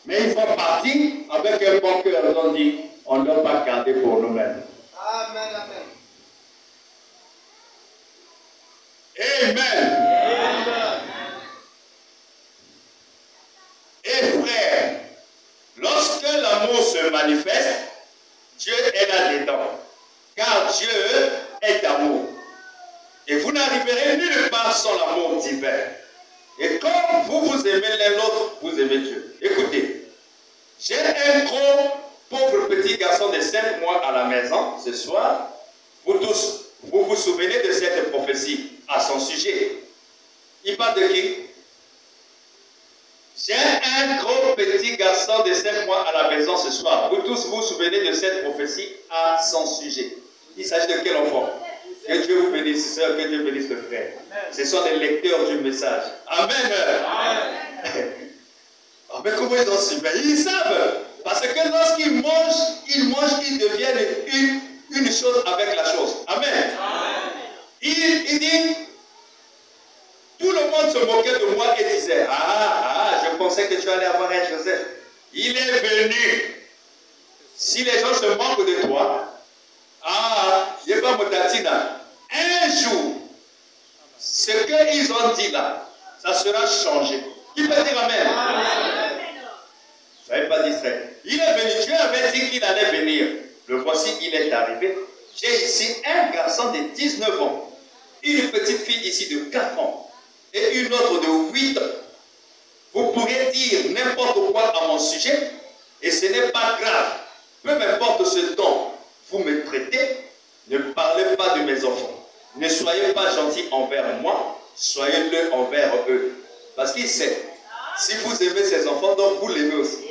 [SPEAKER 1] Mais ils sont partis avec un bon cœur. Ils ont dit, on ne doit pas garder pour nous-mêmes.
[SPEAKER 2] Amen, amen.
[SPEAKER 1] Amen. Et frère, lorsque l'amour se manifeste, Dieu est là-dedans. Car Dieu est amour. Et vous n'arriverez nulle part sans l'amour divin. Et comme vous vous aimez l'un l'autre, vous aimez Dieu. Écoutez, j'ai un gros pauvre petit garçon de 5 mois à la maison ce soir. Vous tous, vous vous souvenez de cette prophétie à son sujet. Il parle de qui? J'ai un gros petit garçon de 5 mois à la maison ce soir. Vous tous vous souvenez de cette prophétie à son sujet. Il s'agit de quel enfant? Que Dieu vous bénisse, sœur, que Dieu bénisse le frère. Ce sont les lecteurs du message. Amen. Oh, mais comment ils ont su? Mais ils savent. Parce que lorsqu'ils mangent, ils deviennent une chose avec la chose. Amen. Il dit, tout le monde se moquait de moi et disait, je pensais que tu allais avoir un Joseph. Il est venu. Si les gens se moquent de toi, il n'est pas Motatina. Un jour, ce qu'ils ont dit là, ça sera changé. Qui peut dire Amen? Soyez pas distrait. Il est venu, Dieu avait dit qu'il allait venir. Le voici, il est arrivé. J'ai ici un garçon de 19 ans, une petite fille ici de 4 ans et une autre de 8 ans. Vous pourrez dire n'importe quoi à mon sujet et ce n'est pas grave. Peu importe ce dont vous me traitez, ne parlez pas de mes enfants. Ne soyez pas gentils envers moi, soyez-le envers eux. Parce qu'il sait, si vous aimez ces enfants, donc vous l'aimez aussi.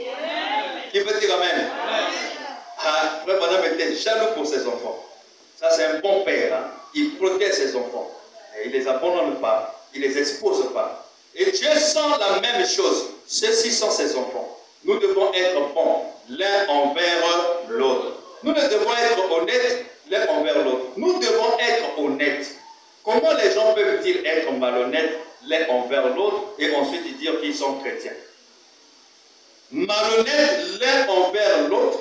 [SPEAKER 1] Qui veut dire Amen? Frère Madame était jaloux pour ses enfants. Ça, c'est un bon père. Hein? Il protège ses enfants. Et il ne les abandonne pas. Il ne les expose pas. Et Dieu sent la même chose. Ceux-ci sont ses enfants. Nous devons être bons l'un envers l'autre. Nous ne devons être honnêtes l'un envers l'autre. Nous devons être honnêtes. Comment les gens peuvent-ils être malhonnêtes l'un envers l'autre et ensuite dire qu'ils sont chrétiens? malhonnêtes l'un envers l'autre,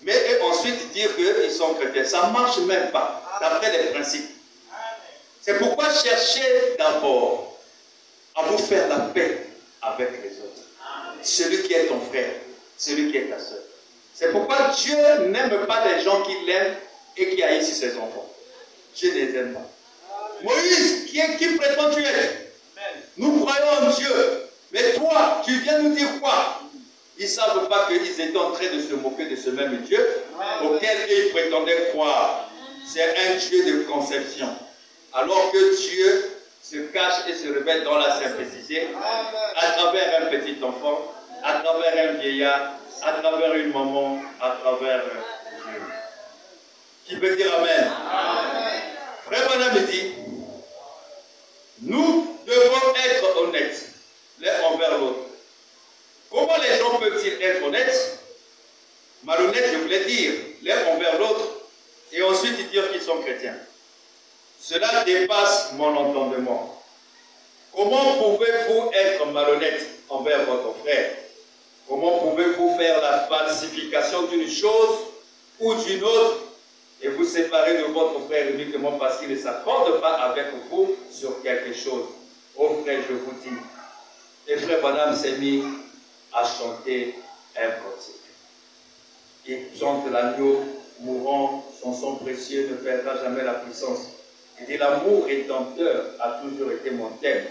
[SPEAKER 1] mais ensuite dire qu'ils sont chrétiens. Ça ne marche même pas, d'après les principes. C'est pourquoi cherchez d'abord à vous faire la paix avec les autres. Celui qui est ton frère, celui qui est ta soeur. C'est pourquoi Dieu n'aime pas les gens qui l'aiment et qui haïssent ses enfants. Dieu ne les aime pas. Moïse, qui prétends-tu être? Nous croyons en Dieu. Mais toi, tu viens nous dire quoi? Ils ne savent pas qu'ils étaient en train de se moquer de ce même Dieu auquel ils prétendaient croire. C'est un Dieu de conception. Alors que Dieu se cache et se révèle dans la simplicité à travers un petit enfant, à travers un vieillard, à travers une maman, à travers Dieu. Qui peut dire Amen? Frère Branham me dit, nous devons être honnêtes l'un envers l'autre. Comment les gens peuvent-ils être honnêtes? Malhonnêtes, je voulais dire, l'un envers l'autre, et ensuite dire qu'ils sont chrétiens. Cela dépasse mon entendement. Comment pouvez-vous être malhonnête envers votre frère? Comment pouvez-vous faire la falsification d'une chose ou d'une autre et vous séparer de votre frère uniquement parce qu'il ne s'accorde pas avec vous sur quelque chose? Oh frère, je vous dis, et frère Branham s'est mis à chanter un cantique. Il chante l'agneau mourant, son sang précieux ne perdra jamais la puissance. Il dit, l'amour rédempteur a toujours été mon thème.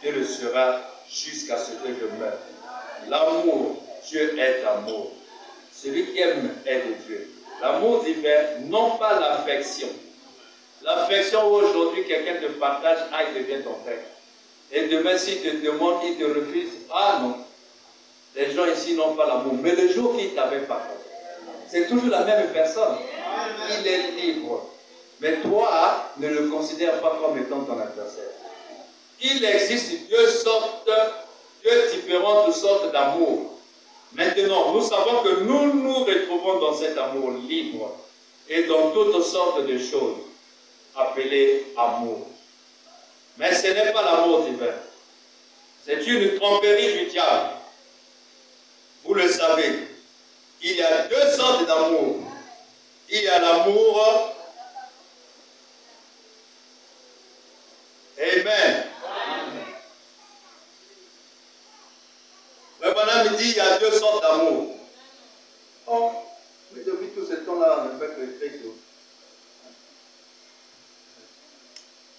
[SPEAKER 1] Dieu le sera jusqu'à ce que je meure. L'amour, Dieu est amour. Celui qui aime est de Dieu. L'amour divin, non pas l'affection. L'affection où aujourd'hui quelqu'un te partage, ah, il devient ton frère. Et demain, s'il te demande, il te refuse, ah non. Les gens ici n'ont pas l'amour. Mais le jour qu'il t'avait pardonné, c'est toujours la même personne. Il est libre. Mais toi, ne le considère pas comme étant ton adversaire. Il existe deux différentes sortes d'amour. Maintenant, nous savons que nous nous retrouvons dans cet amour libre et dans toutes sortes de choses appelées amour. Mais ce n'est pas l'amour divin. C'est une tromperie du diable. Vous le savez. Il y a deux sortes d'amour. Il y a l'amour. Amen. Le bonhomme dit il y a deux sortes d'amour. Oh, mais depuis tout ce temps-là, on ne fait que le Christ.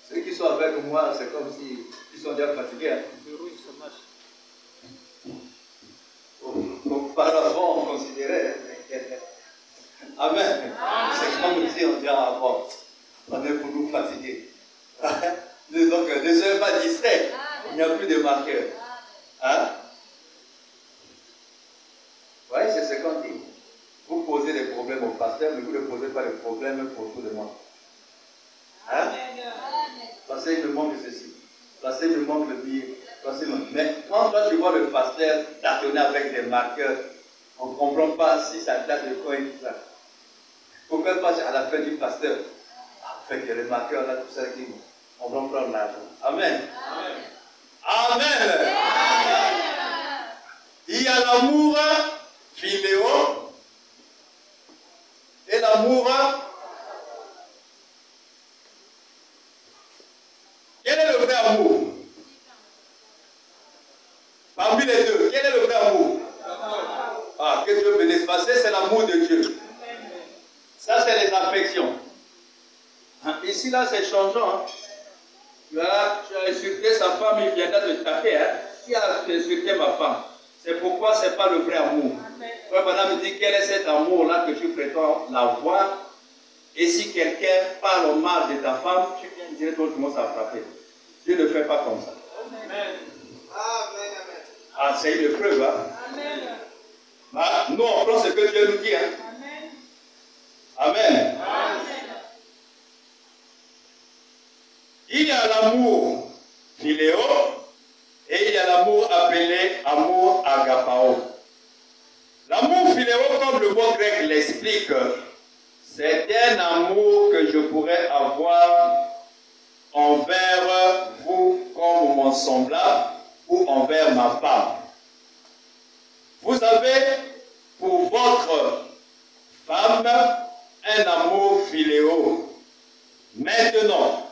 [SPEAKER 1] Ceux qui sont avec moi, c'est comme s'ils sont déjà fatigués. Hein. Auparavant, on considérait. Amen. C'est comme si on dit ah bon, on est pour nous fatiguer. Donc, ne soyez pas distrait. Il n'y a plus de marqueurs. Hein? Vous voyez, c'est ce qu'on dit. Vous posez des problèmes au pasteur, mais vous ne posez pas les problèmes pour tout le monde. Hein? Parce qu'il me manque ceci. Parce qu'il me manque le billet. Mais quand toi tu vois le pasteur tâtonner avec des marqueurs, on ne comprend pas si ça date de quoi et tout ça. Pourquoi pas à la fin du pasteur? Fait que les marqueurs là, tout ça qui on va prendre l'argent. Amen. Amen. Amen. Il y a l'amour philéo et l'amour. Quel est le vrai amour? Parmi les deux, quel est le vrai amour? Ah, que Dieu bénisse. Parce que c'est l'amour de Dieu. Ça, c'est les affections. Ici, là, c'est changeant. Hein. Là, tu as insulté sa femme, il viendra te taper. Hein. Qui a insulté ma femme? C'est pourquoi ce n'est pas le vrai amour. Frère Branham me dit, quel est cet amour-là que tu prétends l'avoir? Et si quelqu'un parle au mal de ta femme, tu viens dire, toi, tu commences à frapper. Dieu ne fait pas comme ça. Amen. Ah, c'est une preuve. Hein? Amen. Ah, nous, on prend ce que Dieu nous dit. Hein? Amen. Amen. Amen. Il y a l'amour philéo et il y a l'amour appelé amour agapao. L'amour philéo, comme le mot grec l'explique, c'est un amour que je pourrais avoir envers vous comme mon semblable ou envers ma femme. Vous vous avez pour votre femme un amour philéo. Maintenant,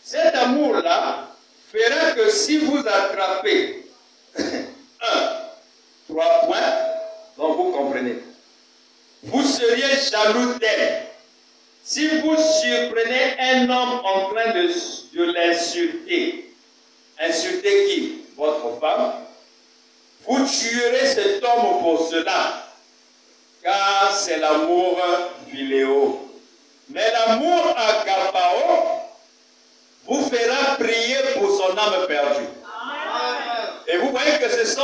[SPEAKER 1] cet amour-là fera que si vous attrapez 3 points, donc vous comprenez, vous seriez jaloux d'elle. Si vous surprenez un homme en train de l'insulter, insulter qui? Votre femme. Vous tuerez cet homme pour cela, car c'est l'amour philéo. Mais l'amour agapao vous fera prier pour son âme perdue. Et vous voyez que ce sont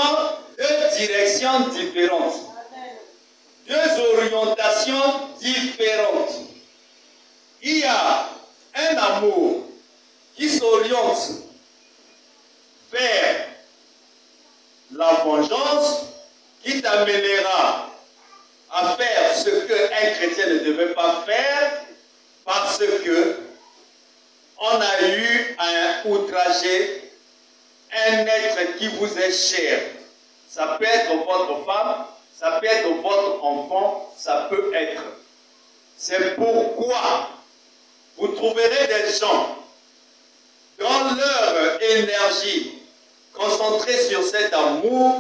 [SPEAKER 1] 2 directions différentes, 2 orientations différentes. Il y a un amour qui s'oriente vers la vengeance, qui t'amènera à faire ce qu'un chrétien ne devait pas faire parce que on a eu à outrager un être qui vous est cher. Ça peut être votre femme, ça peut être votre enfant, ça peut être. C'est pourquoi vous trouverez des gens dans leur énergie concentrée sur cet amour,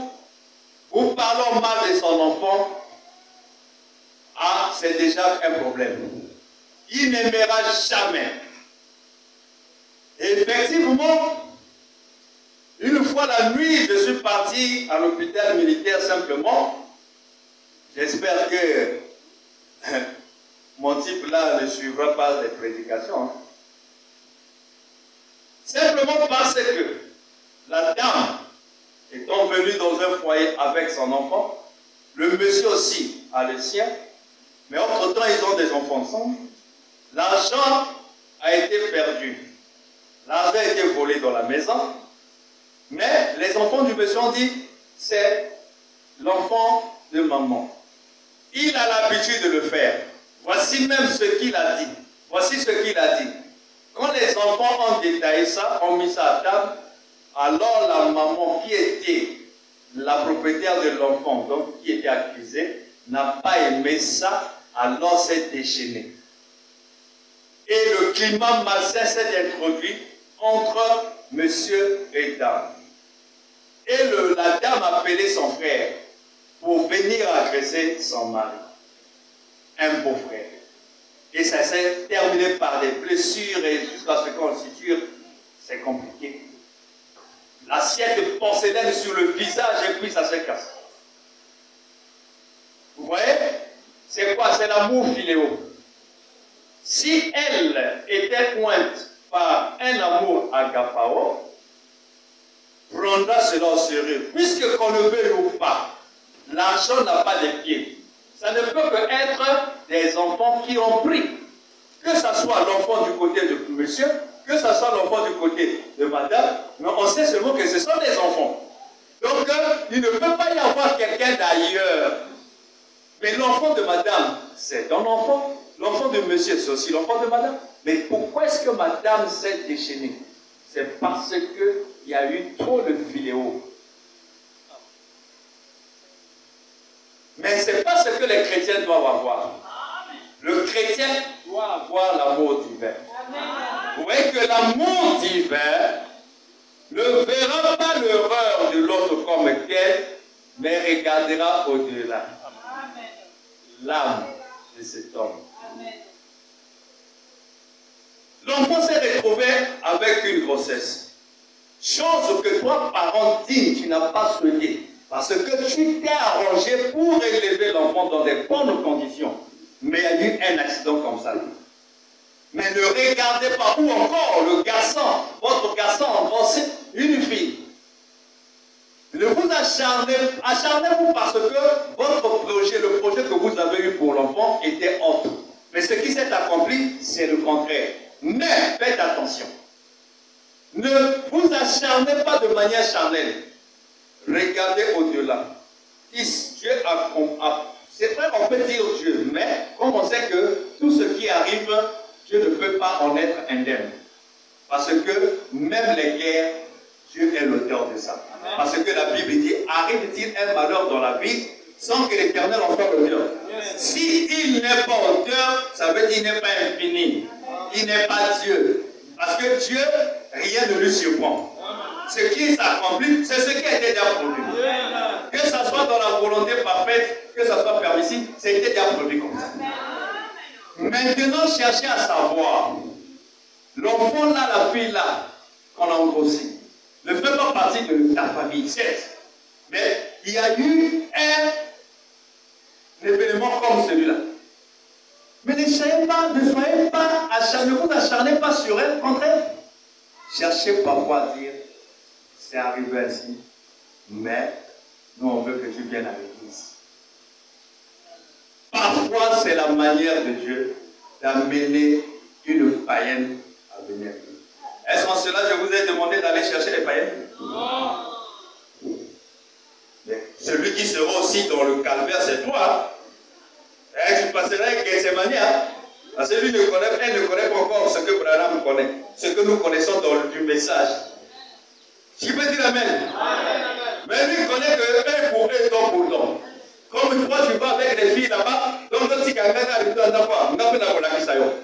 [SPEAKER 1] vous parlons mal de son enfant, ah, c'est déjà un problème. Il n'aimera jamais. Et effectivement, une fois la nuit, je suis parti à l'hôpital militaire simplement. J'espère que mon type là ne suivra pas les prédications. Simplement parce que la dame étant venue dans un foyer avec son enfant, le monsieur aussi a le sien, mais entre-temps ils ont des enfants ensemble. L'argent a été perdu. L'argent a été volé dans la maison, mais les enfants du monsieur ont dit, c'est l'enfant de maman. Il a l'habitude de le faire. Voici même ce qu'il a dit. Voici ce qu'il a dit. Quand les enfants ont détaillé ça, ont mis ça à table, alors la maman qui était la propriétaire de l'enfant, donc qui était accusée, n'a pas aimé ça, alors s'est déchaînée. Et le climat malsain s'est introduit entre monsieur et dame. Et la dame a appelé son frère pour venir agresser son mari. Un beau frère. Et ça s'est terminé par des blessures et jusqu'à ce qu'on suture, c'est compliqué. L'assiette de porcelaine sur le visage et puis ça se casse. Vous voyez? C'est quoi? C'est l'amour philéo. Si elle était pointe par un amour agapao, prendra cela au sérieux. Puisque qu'on le veuille ou pas, l'argent n'a pas de pieds. Ça ne peut que être des enfants qui ont pris. Que ce soit l'enfant du côté de monsieur, que ce soit l'enfant du côté de madame, mais on sait seulement que ce sont des enfants. Donc, il ne peut pas y avoir quelqu'un d'ailleurs. Mais l'enfant de madame, c'est un enfant. L'enfant de monsieur, c'est aussi l'enfant de madame. Mais pourquoi est-ce que madame s'est déchaînée? C'est parce qu'il y a eu trop de philéo. Mais ce n'est pas ce que les chrétiens doivent avoir. Le chrétien doit avoir l'amour divin. Vous voyez que l'amour divin ne verra pas l'erreur de l'autre comme tel, mais regardera au-delà. L'âme de cet homme. L'enfant s'est retrouvé avec une grossesse. Chose que toi, parent digne, tu n'as pas souhaité. Parce que tu t'es arrangé pour élever l'enfant dans des bonnes conditions. Mais il y a eu un accident comme ça. Mais ne regardez pas où encore le garçon, votre garçon embrasse une fille. Ne vous acharnez-vous parce que votre projet, le projet que vous avez eu pour l'enfant était autre. Mais ce qui s'est accompli, c'est le contraire. Mais faites attention. Ne vous acharnez pas de manière charnelle. Regardez au-delà. Dieu a c'est vrai qu'on peut dire Dieu, mais comme on sait que tout ce qui arrive, Dieu ne peut pas en être indemne. Parce que même les guerres, Dieu est l'auteur de ça. Parce que la Bible dit, arrive-t-il un malheur dans la vie sans que l'Éternel en soit l'auteur? S'il n'est pas auteur, ça veut dire qu'il n'est pas infini. Il n'est pas Dieu. Parce que Dieu, rien ne lui surprend. Ce qui s'accomplit, c'est ce qui a été déjà produit. Que ce soit dans la volonté parfaite, que ce soit permissible, c'était déjà produit comme ça. Maintenant, cherchez à savoir, l'enfant là, la fille là, qu'on a grossi, ne fait pas partie de ta famille, certes. Mais il y a eu un événement comme celui-là. Mais ne soyez pas acharnés, ne vous acharnez pas sur elle, contre elle. Cherchez parfois à dire, c'est arrivé ainsi, mais nous on veut que tu viennes à l'église. Parfois c'est la manière de Dieu d'amener une païenne à venir. Est-ce qu'en cela je vous ai demandé d'aller chercher les païennes? Non. Mais celui qui sera aussi dans le calvaire, c'est toi. Tu passeras avec ses manières. Parce que lui ne connaît, elle ne connaît pas encore ce que Branham connaît, ce que nous connaissons dans du message. Tu peux dire Amen. Mais lui connaît que un pour un, don pour don. Comme toi tu vas avec les filles là-bas, donc si quelqu'un arrive dans ta part,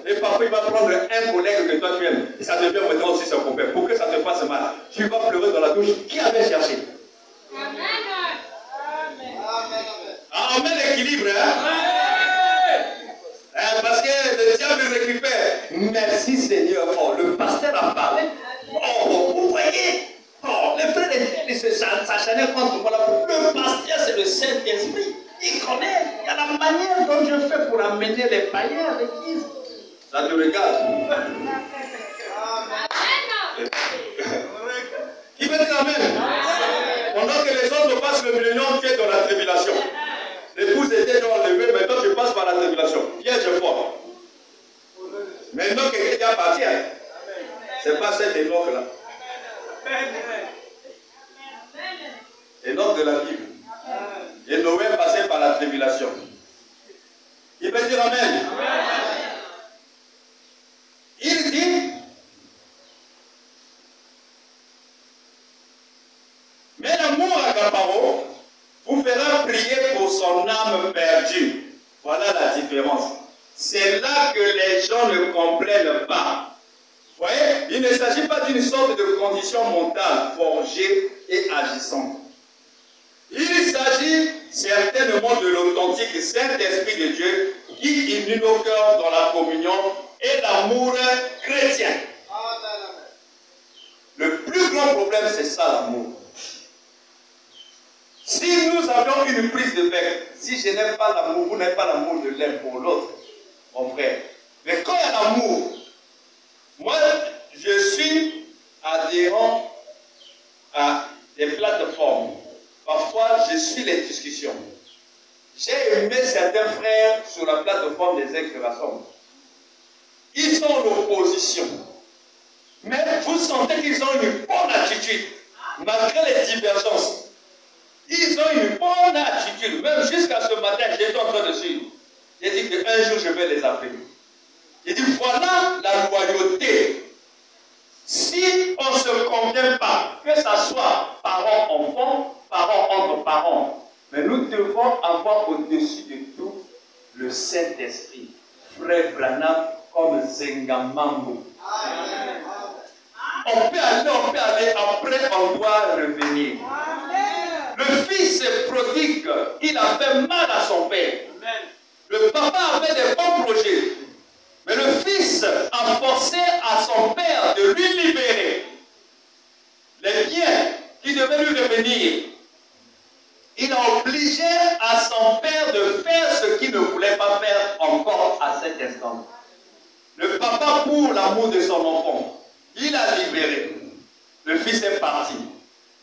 [SPEAKER 1] et parfois il va prendre un collègue que toi tu aimes, et ça devient maintenant aussi son copain. Pour que ça te fasse mal, tu vas pleurer dans la douche. Qui avait cherché? Amen. Amen l'équilibre, hein? Parce que le diable récupère. Merci Seigneur. Oh, le pasteur a parlé. Oh, vous voyez. Oh, les frères et sœurs s'acharnaient contre moi. Le pasteur, c'est le Saint-Esprit. Il connaît. Il y a la manière dont je fais pour amener les païens à l'église. Ça te regarde. Qui veut dire Amen? Pendant que les autres passent le millénium, tu es dans la tribulation. L'épouse était déjà enlevée, maintenant tu passes par la tribulation. Piège fort. Maintenant quelqu'un appartient. Ce n'est pas cet Enoch-là. Enoch de la Bible. Et Noé passait par la tribulation. Il peut dire Amen. Il dit, mais l'amour agapao vous fera prier pour son âme perdue. Voilà la différence. C'est là que les gens ne comprennent pas. Vous voyez, il ne s'agit pas d'une sorte de condition mentale forgée et agissante. Il s'agit certainement de l'authentique Saint-Esprit de Dieu qui illumine nos cœurs dans la communion et l'amour chrétien. Le plus grand problème, c'est ça, l'amour. Si nous avions une prise de bec, si je n'ai pas l'amour, vous n'avez pas l'amour de l'un pour l'autre, mon frère. Mais quand il y a l'amour, moi, je suis adhérent à des plateformes. Parfois, je suis les discussions. J'ai aimé certains frères sur la plateforme des ex-rassemblements. Ils sont en opposition. Mais vous sentez qu'ils ont une bonne attitude, malgré les divergences. Ils ont une bonne attitude. Même jusqu'à ce matin, j'étais en train de suivre. J'ai dit qu'un jour, je vais les appeler. J'ai dit, voilà la loyauté. Si on ne se convient pas, que ce soit parents-enfants, parents entre parents, mais nous devons avoir au-dessus de tout le Saint-Esprit. Frère Branham comme Zengamambo. On peut aller, après on doit revenir. Le fils prodigue, il a fait mal à son père. Le papa avait des bons projets. Mais le fils a forcé à son père de lui libérer les biens qui devaient lui revenir. Il a obligé à son père de faire ce qu'il ne voulait pas faire encore à cet instant. Le papa, pour l'amour de son enfant, il a libéré. Le fils est parti.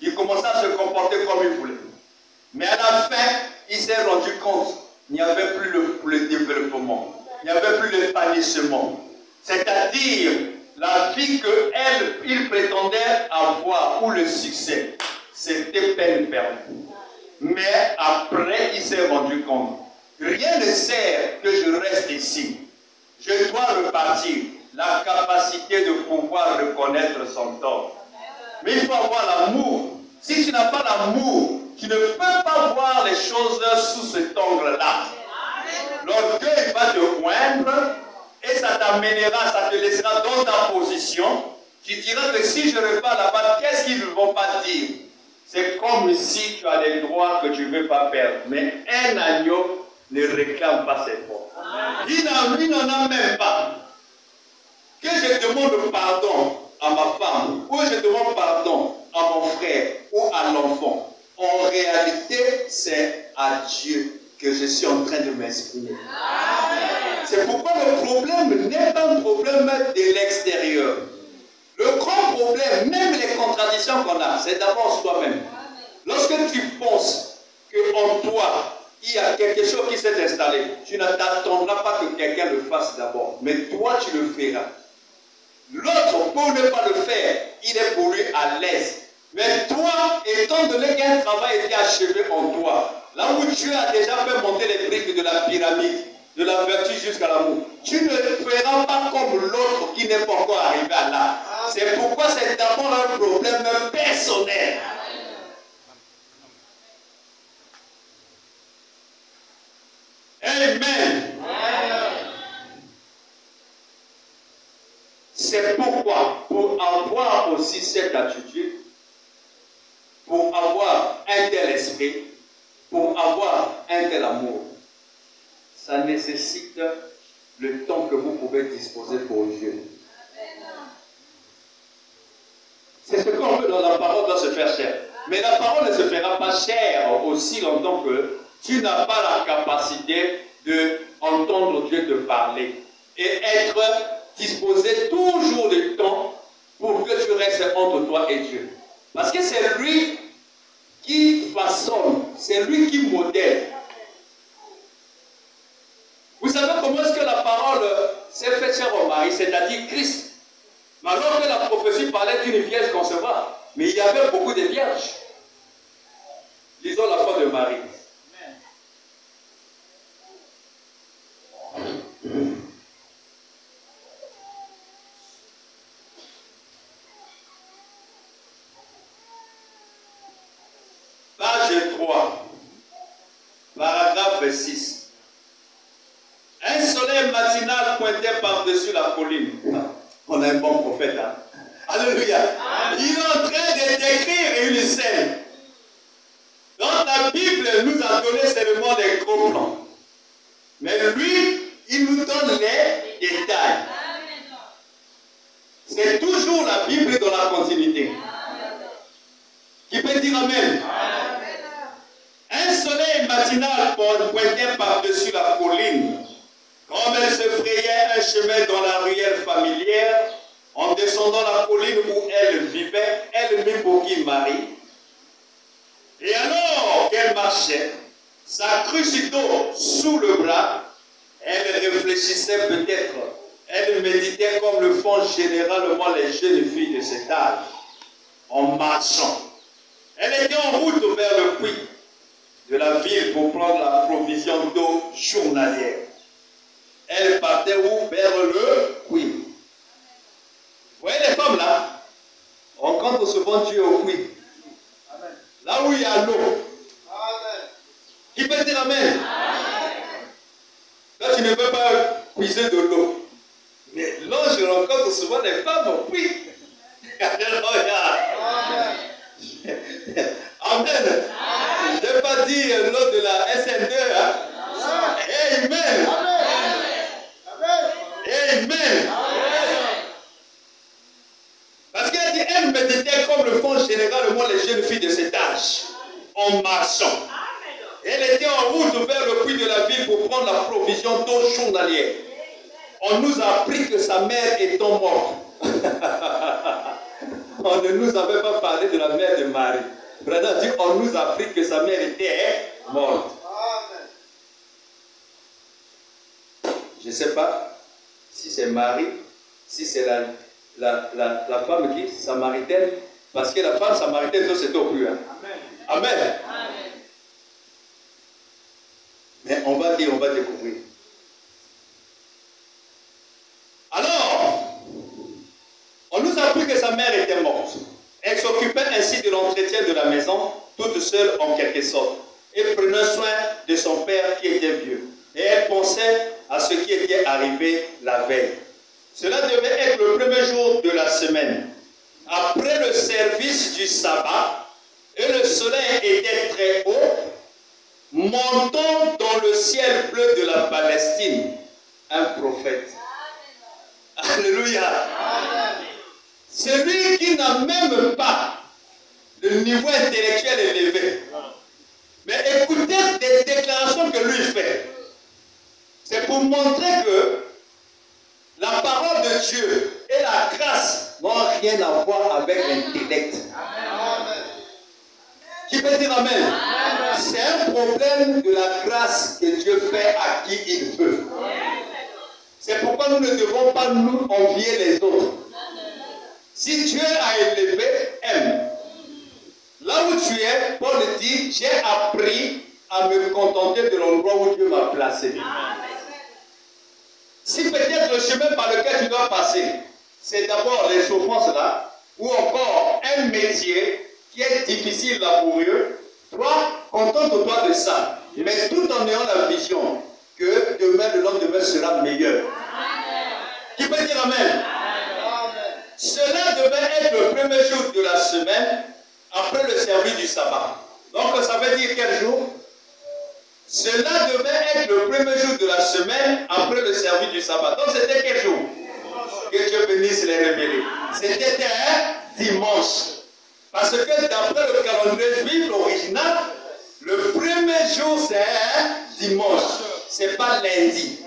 [SPEAKER 1] Il commença à se comporter comme il voulait. Mais à la fin, il s'est rendu compte qu'il n'y avait plus le développement. Il n'y avait plus l'épanouissement. C'est-à-dire la vie qu'il prétendait avoir ou le succès. C'était peine perdue. Mais après, il s'est rendu compte. Rien ne sert que je reste ici. Je dois repartir. La capacité de pouvoir reconnaître son tort. Mais il faut avoir l'amour. Si tu n'as pas l'amour, tu ne peux pas voir les choses sous cet angle-là. L'orgueil va te poindre et ça t'amènera, ça te laissera dans ta position. Tu diras que si je repars là-bas, qu'est-ce qu'ils ne vont pas dire? C'est comme si tu as des droits que tu ne veux pas perdre. Mais un agneau ne réclame pas ses droits. Il n'en a même pas. Que je demande pardon à ma femme, ou je demande pardon à mon frère ou à l'enfant, en réalité, c'est à Dieu que je suis en train de m'exprimer. C'est pourquoi le problème n'est pas un problème de l'extérieur. Le grand problème, même les contradictions qu'on a, c'est d'abord soi-même. Lorsque tu penses qu'en toi, il y a quelque chose qui s'est installé, tu ne t'attendras pas que quelqu'un le fasse d'abord, mais toi tu le feras. L'autre, pour ne pas le faire, il est pour lui à l'aise. Mais toi, étant donné qu'un travail était achevé en toi, là où Dieu a déjà fait monter les briques de la pyramide, de la vertu jusqu'à l'amour, tu ne feras pas comme l'autre qui n'est pas encore arrivé à là. C'est pourquoi c'est d'abord un problème personnel. Amen. C'est pourquoi, pour avoir aussi cette attitude, pour avoir un tel esprit, pour avoir un tel amour, ça nécessite le temps que vous pouvez disposer pour Dieu. C'est ce qu'on veut dans la parole doit se faire chair. Mais la parole ne se fera pas chair aussi longtemps que tu n'as pas la capacité d'entendre Dieu te parler et être disposé toujours du temps pour que tu restes entre toi et Dieu. Parce que c'est lui qui façonne, c'est lui qui modèle. Vous savez comment est-ce que la parole s'est faite chère au mari, c'est-à-dire Christ. Mais alors que la prophétie parlait d'une vierge concevable, mais il y avait beaucoup de vierges. Lisons la foi de Marie. Page 3, paragraphe 6. Un soleil matinal pointait par-dessus la colline. On a un bon prophète, hein? Alléluia. Il est en train de décrire une scène. Dans la Bible, nous a donné seulement des gros plans. Mais lui, il nous donne les détails. C'est toujours la Bible dans la continuité. Qui peut dire Amen? Un soleil matinal pointait par-dessus la colline. Comme elle se frayait un chemin dans la ruelle familière, en descendant la colline où elle vivait, elle mit Boguy Marie. Et alors qu'elle marchait, sa cruche d'eau sous le bras, elle réfléchissait peut-être, elle méditait comme le font généralement les jeunes filles de cet âge, en marchant. Elle était en route vers le puits de la ville pour prendre la provision d'eau journalière. Elle partait où? Vers le puits. Vous voyez les femmes là? On compte souvent Dieu au puits. Là où il y a l'eau. Qui peut dire Amen? Là tu ne peux pas puiser de l'eau. Mais là je rencontre souvent des femmes au puits. Alléluia. Amen. Je ne vais pas dire l'eau de la SN2. Hein? Amen. Amen. Parce qu'elle dit, elle méditait comme le font généralement les jeunes filles de cet âge, en marchant. Elle était en route vers le puits de la ville pour prendre la provision d'eau journalière. On nous a appris que sa mère étant morte. On ne nous avait pas parlé de la mère de Marie. Brother dit, on nous a appris que sa mère était morte. Je ne sais pas si c'est Marie, si c'est la femme qui samaritaine, parce que la femme samaritaine, c'est au plus. Hein? Amen. Amen. Mais on va dire, on va découvrir. Alors, on nous a appris que sa mère était morte. Elle s'occupait ainsi de l'entretien de la maison, toute seule en quelque sorte, et prenait soin de son père qui était vieux. Et elle pensait à ce qui était arrivé la veille. Cela devait être le premier jour de la semaine. Après le service du sabbat, et le soleil était très haut, montant dans le ciel bleu de la Palestine, un prophète. Alléluia. Celui qui n'a même pas le niveau intellectuel élevé. Mais écoutez des déclarations que lui fait. C'est pour montrer que la parole de Dieu et la grâce n'ont rien à voir avec l'intellect. Qui peut dire amen? C'est un problème de la grâce que Dieu fait à qui il veut. C'est pourquoi nous ne devons pas nous envier les autres. Si Dieu a élevé, aime. Là où tu es, Paul dit, j'ai appris à me contenter de l'endroit où Dieu m'a placé. Si peut-être le chemin par lequel tu dois passer, c'est d'abord les souffrances là, ou encore un métier qui est difficile, laborieux, toi, contente-toi de ça. Mais tout en ayant la vision que demain, le lendemain sera meilleur. Qui peut dire amen? Cela devait être le premier jour de la semaine après le service du sabbat. Donc ça veut dire quel jour? Cela devait être le premier jour de la semaine après le service du sabbat. Donc c'était quel jour? Que Dieu bénisse les révélés. C'était un dimanche. Parce que d'après le calendrier juif original, le premier jour c'est un dimanche. C'est pas lundi.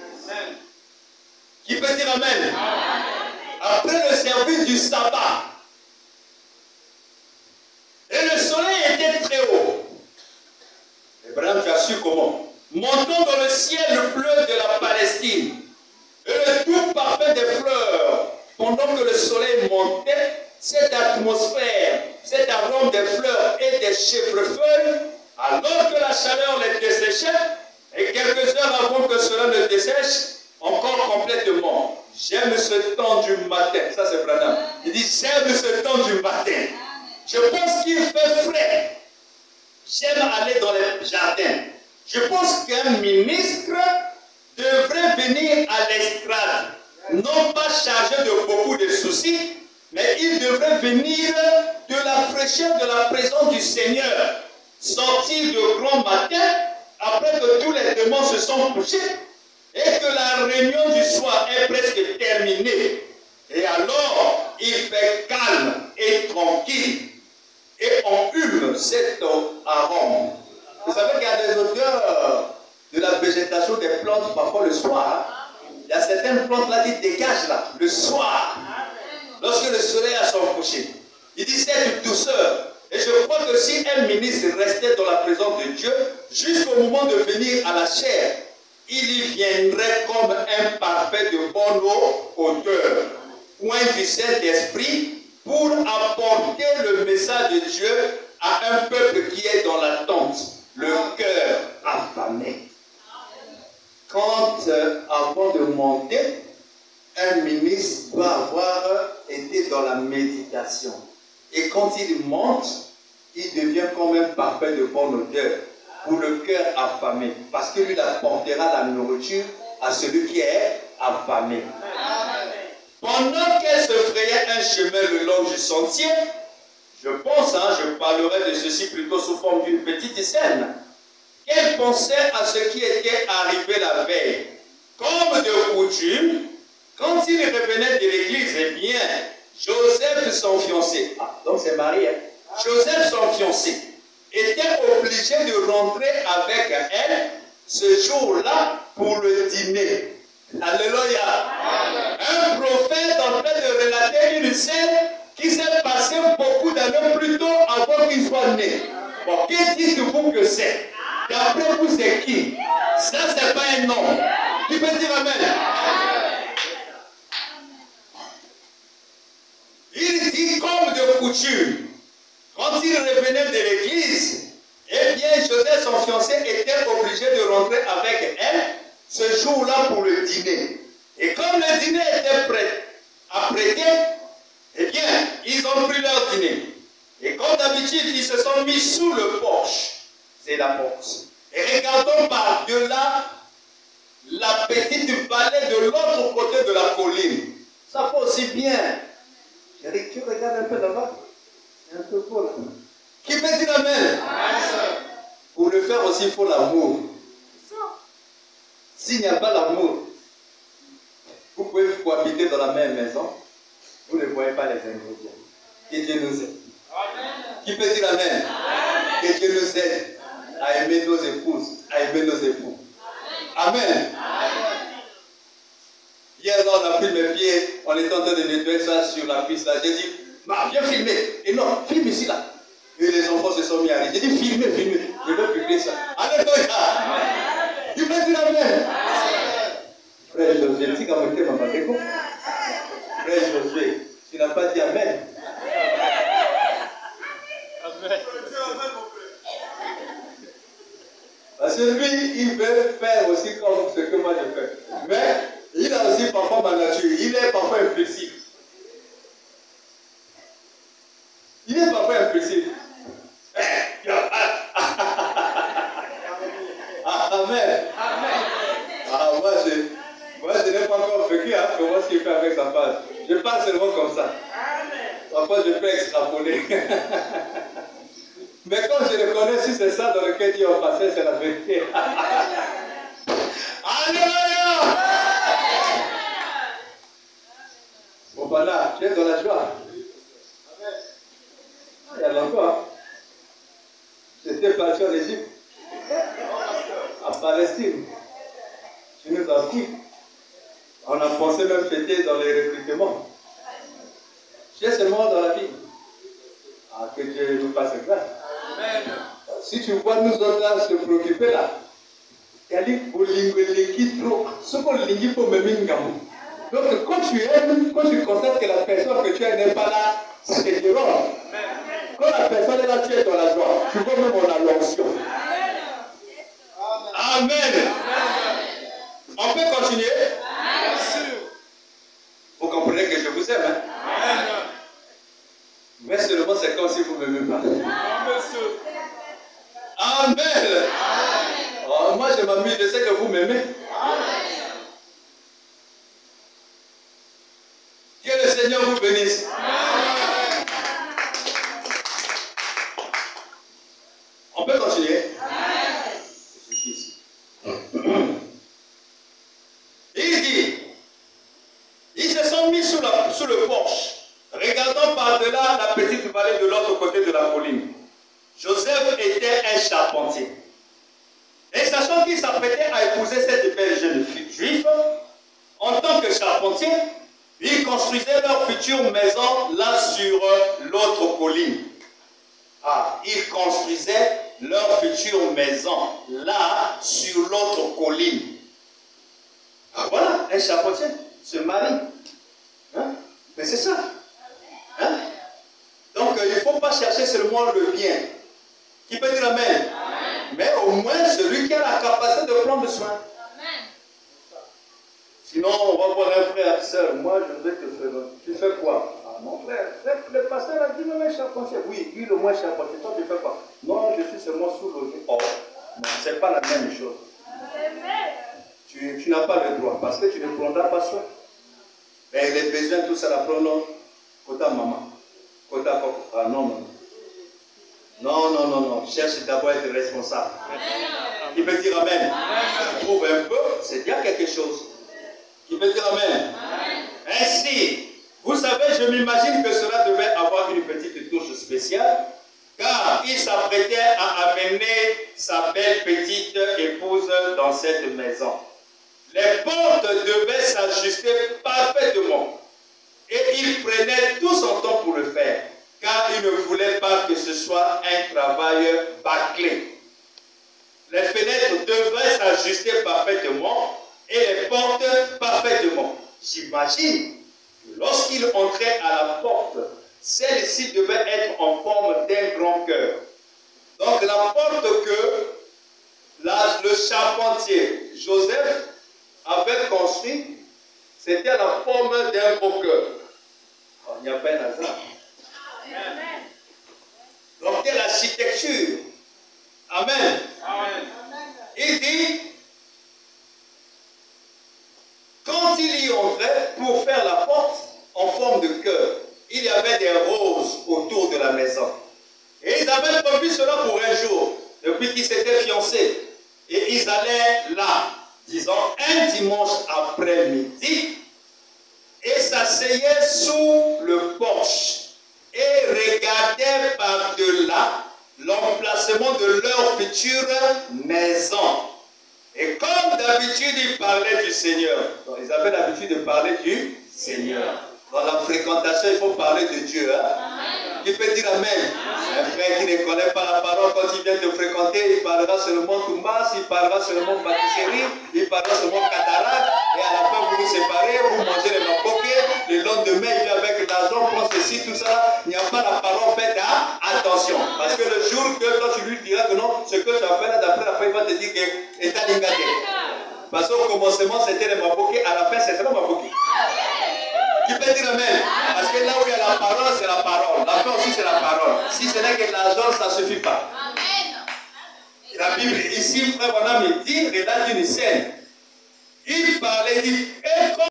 [SPEAKER 1] Qui peut dire amen? Après le service du sabbat. Et le soleil était très haut. Abraham, tu as su comment? Montant dans le ciel bleu de la Palestine. Et le tout parfum des fleurs. Pendant que le soleil montait, cette atmosphère, cet arôme des fleurs et des chèvrefeuilles, alors que la chaleur les desséchait, et quelques heures avant que cela ne dessèche, encore complètement. J'aime ce temps du matin. Ça c'est Branham. Il dit, j'aime ce temps du matin. Je pense qu'il fait frais. J'aime aller dans les jardins. Je pense qu'un ministre devrait venir à l'estrade, non pas chargé de beaucoup de soucis, mais il devrait venir de la fraîcheur de la présence du Seigneur, sortir de grand matin, après que tous les démons se sont couchés, et que la réunion du soir est presque terminée. Et alors, il fait calme et tranquille. Et on hume cet arôme. Vous savez qu'il y a des odeurs de la végétation des plantes parfois le soir. Il y a certaines plantes là qui dégagent là, le soir, lorsque le soleil a son coucher. Il dit cette douceur. Et je crois que si un ministre restait dans la présence de Dieu, jusqu'au moment de venir à la chair, il y viendrait comme un parfait de bonne odeur, point du Saint-Esprit, pour apporter le message de Dieu à un peuple qui est dans l'attente, le cœur affamé. Quand, avant de monter, un ministre doit avoir été dans la méditation. Et quand il monte, il devient comme un parfait de bonne odeur pour le cœur affamé. Parce que lui apportera la nourriture à celui qui est affamé. Pendant qu'elle se frayait un chemin le long du sentier, je pense, je parlerai de ceci plutôt sous forme d'une petite scène, qu'elle pensait à ce qui était arrivé la veille. Comme de coutume, quand il revenait de l'église, eh bien, Joseph, son fiancé, donc c'est Marie, Joseph, son fiancé, était obligé de rentrer avec elle ce jour-là pour le dîner. Alléluia. Un prophète en train de relater une scène qui s'est passée beaucoup d'années plus tôt avant qu'il soit né. Bon, que dites-vous que c'est? D'après vous, c'est qui? Ça, c'est pas un nom. Tu peux dire amen? Il dit comme de coutume. Quand il revenait de l'église, eh bien, Joseph, son fiancé, était obligé de rentrer avec elle ce jour-là pour le dîner. Et comme le dîner était prêt à prêter, eh bien, ils ont pris leur dîner. d'habitude, ils se sont mis sous le porche. C'est la porte. Et regardons par-delà la petite vallée de l'autre côté de la colline. Ça fait aussi bien. Eric, tu regardes un peu là-bas. C'est un peu faux là. Qui peut dire amen? Pour le faire aussi, il faut l'amour. S'il n'y a pas l'amour, vous pouvez cohabiter dans la même maison. Vous ne voyez pas les ingrédients. Que Dieu nous aide. Qui peut dire amen? Que Dieu nous aide à aimer nos épouses, à aimer nos époux. Amen. Hier, là, on a pris mes pieds, on était en train de nettoyer ça sur la piste là. J'ai dit, viens filmer. Et non, filme ici là. Et les enfants se sont mis à rire. J'ai dit, filmez. Je vais publier ça. Alléluia. Tu peux dire amen? Frère Josué, si quand même ma déco. Frère Josué, tu n'as pas dit amen. Parce que lui, il veut faire aussi comme ce que moi je fais. Mais il a aussi parfois ma nature. Il est parfois impulsif. Amen. Ah, moi je n'ai pas encore vécu comment ce qu'il fait avec sa femme. Je parle seulement comme ça. Parfois je peux extrapoler. Mais quand je le connais, si c'est ça dans lequel Dieu a passé, c'est la vérité. Alléluia! Bon, voilà, tu es dans la joie. Il y a longtemps, j'étais parti en Égypte, à Palestine. Je nous en prie. On a pensé même fêter dans les recrutements. Tu es seulement dans la vie. Ah, que Dieu nous fasse grâce. Si tu vois nous autres là se préoccuper là, donc quand tu aimes, quand tu constates que la personne que tu aimes n'est pas là, ça te dérange. Quand la personne est là, tu es dans la joie. Tu vois même on a l'onction. Amen. On peut continuer? Bien sûr. Vous comprenez que je vous aime, hein? Mais seulement c'est comme si vous ne m'aimez pas. Amen. Oh, moi je m'amuse, je sais que vous m'aimez. Que le Seigneur vous bénisse. On peut continuer? Il dit, ils se sont mis sous le porche, regardant par-delà la petite vallée de l'autre côté de la colline. Joseph était un charpentier. Et sachant qu'il s'apprêtait à épouser cette belle jeune fille juive, en tant que charpentier, ils construisaient leur future maison là sur l'autre colline. Ah, ils construisaient leur future maison là sur l'autre colline. Ah, voilà, un charpentier se marie. Hein? Mais c'est ça. Hein? Donc, il ne faut pas chercher seulement le bien. Qui peut dire amen? Amen. Mais au moins celui qui a la capacité de prendre soin. Amen. Sinon, on va voir un frère, sœur, moi je vais te faire. Tu fais quoi? Ah, mon frère, le pasteur a dit non, mais charpentier. Oui, lui le moins charpentier. Toi, tu fais quoi? Non, je suis seulement sous-logé. Oh, non, ce n'est pas la même chose. Amen. Tu n'as pas le droit parce que tu ne prendras pas soin. Mais les besoins, tout ça, la prendre côté maman. Côté papa. Ah non, non. Non. Cherche d'abord à être responsable. Amen. Qui peut dire amen? Tu trouves un peu, c'est bien quelque chose. Qui peut dire amen? Amen. Ainsi, vous savez, je m'imagine que cela devait avoir une petite touche spéciale, car il s'apprêtait à amener sa belle petite épouse dans cette maison. Les portes devaient s'ajuster parfaitement. Et il prenait tout son temps pour le faire, car il ne voulait pas que ce soit un travail bâclé. Les fenêtres devaient s'ajuster parfaitement et les portes parfaitement. J'imagine que lorsqu'il entrait à la porte, celle-ci devait être en forme d'un grand cœur. Donc la porte que le charpentier Joseph avait construite, c'était la forme d'un gros cœur. Oh, il n'y a pas un hasard. Écriture. Amen.
[SPEAKER 2] Amen.
[SPEAKER 1] Il dit, quand il y entrait pour faire la porte en forme de cœur, il y avait des roses autour de la maison. Et ils avaient prévu cela pour un jour, depuis qu'ils s'étaient fiancés. Et ils allaient là, disons, un dimanche après-midi, et s'asseyaient sous le porche et regardaient par-delà l'emplacement de leur future maison. Et comme d'habitude, ils parlaient du Seigneur. Donc, ils avaient l'habitude de parler du Seigneur. Dans la fréquentation, il faut parler de Dieu. Hein? Qui peut dire Amen? Un frère qui ne connaît pas la parole, quand il vient te fréquenter, il parlera seulement Toumbas, il parlera seulement pâtisserie, il parlera seulement cataracte, et à la fin vous vous séparez, vous mangez les mapoquets, le lendemain il vient avec l'argent, prend ceci, tout ça, il n'y a pas la parole, faites attention. Parce que le jour que toi tu lui diras que non, ce que tu as fait là, d'après la fin, il va te dire que est à l'ingate. Parce qu'au commencement c'était les mapoquets, à la fin c'était les mapoquets. Qui peut dire Amen? Parce que là où il y a la parole, c'est la parole. La fin aussi, c'est la parole. Si ce n'est que l'argent, ça ne suffit pas. Amen. La Bible, ici, frère Wanam me dit, relate une scène. Il parlait, il dit, et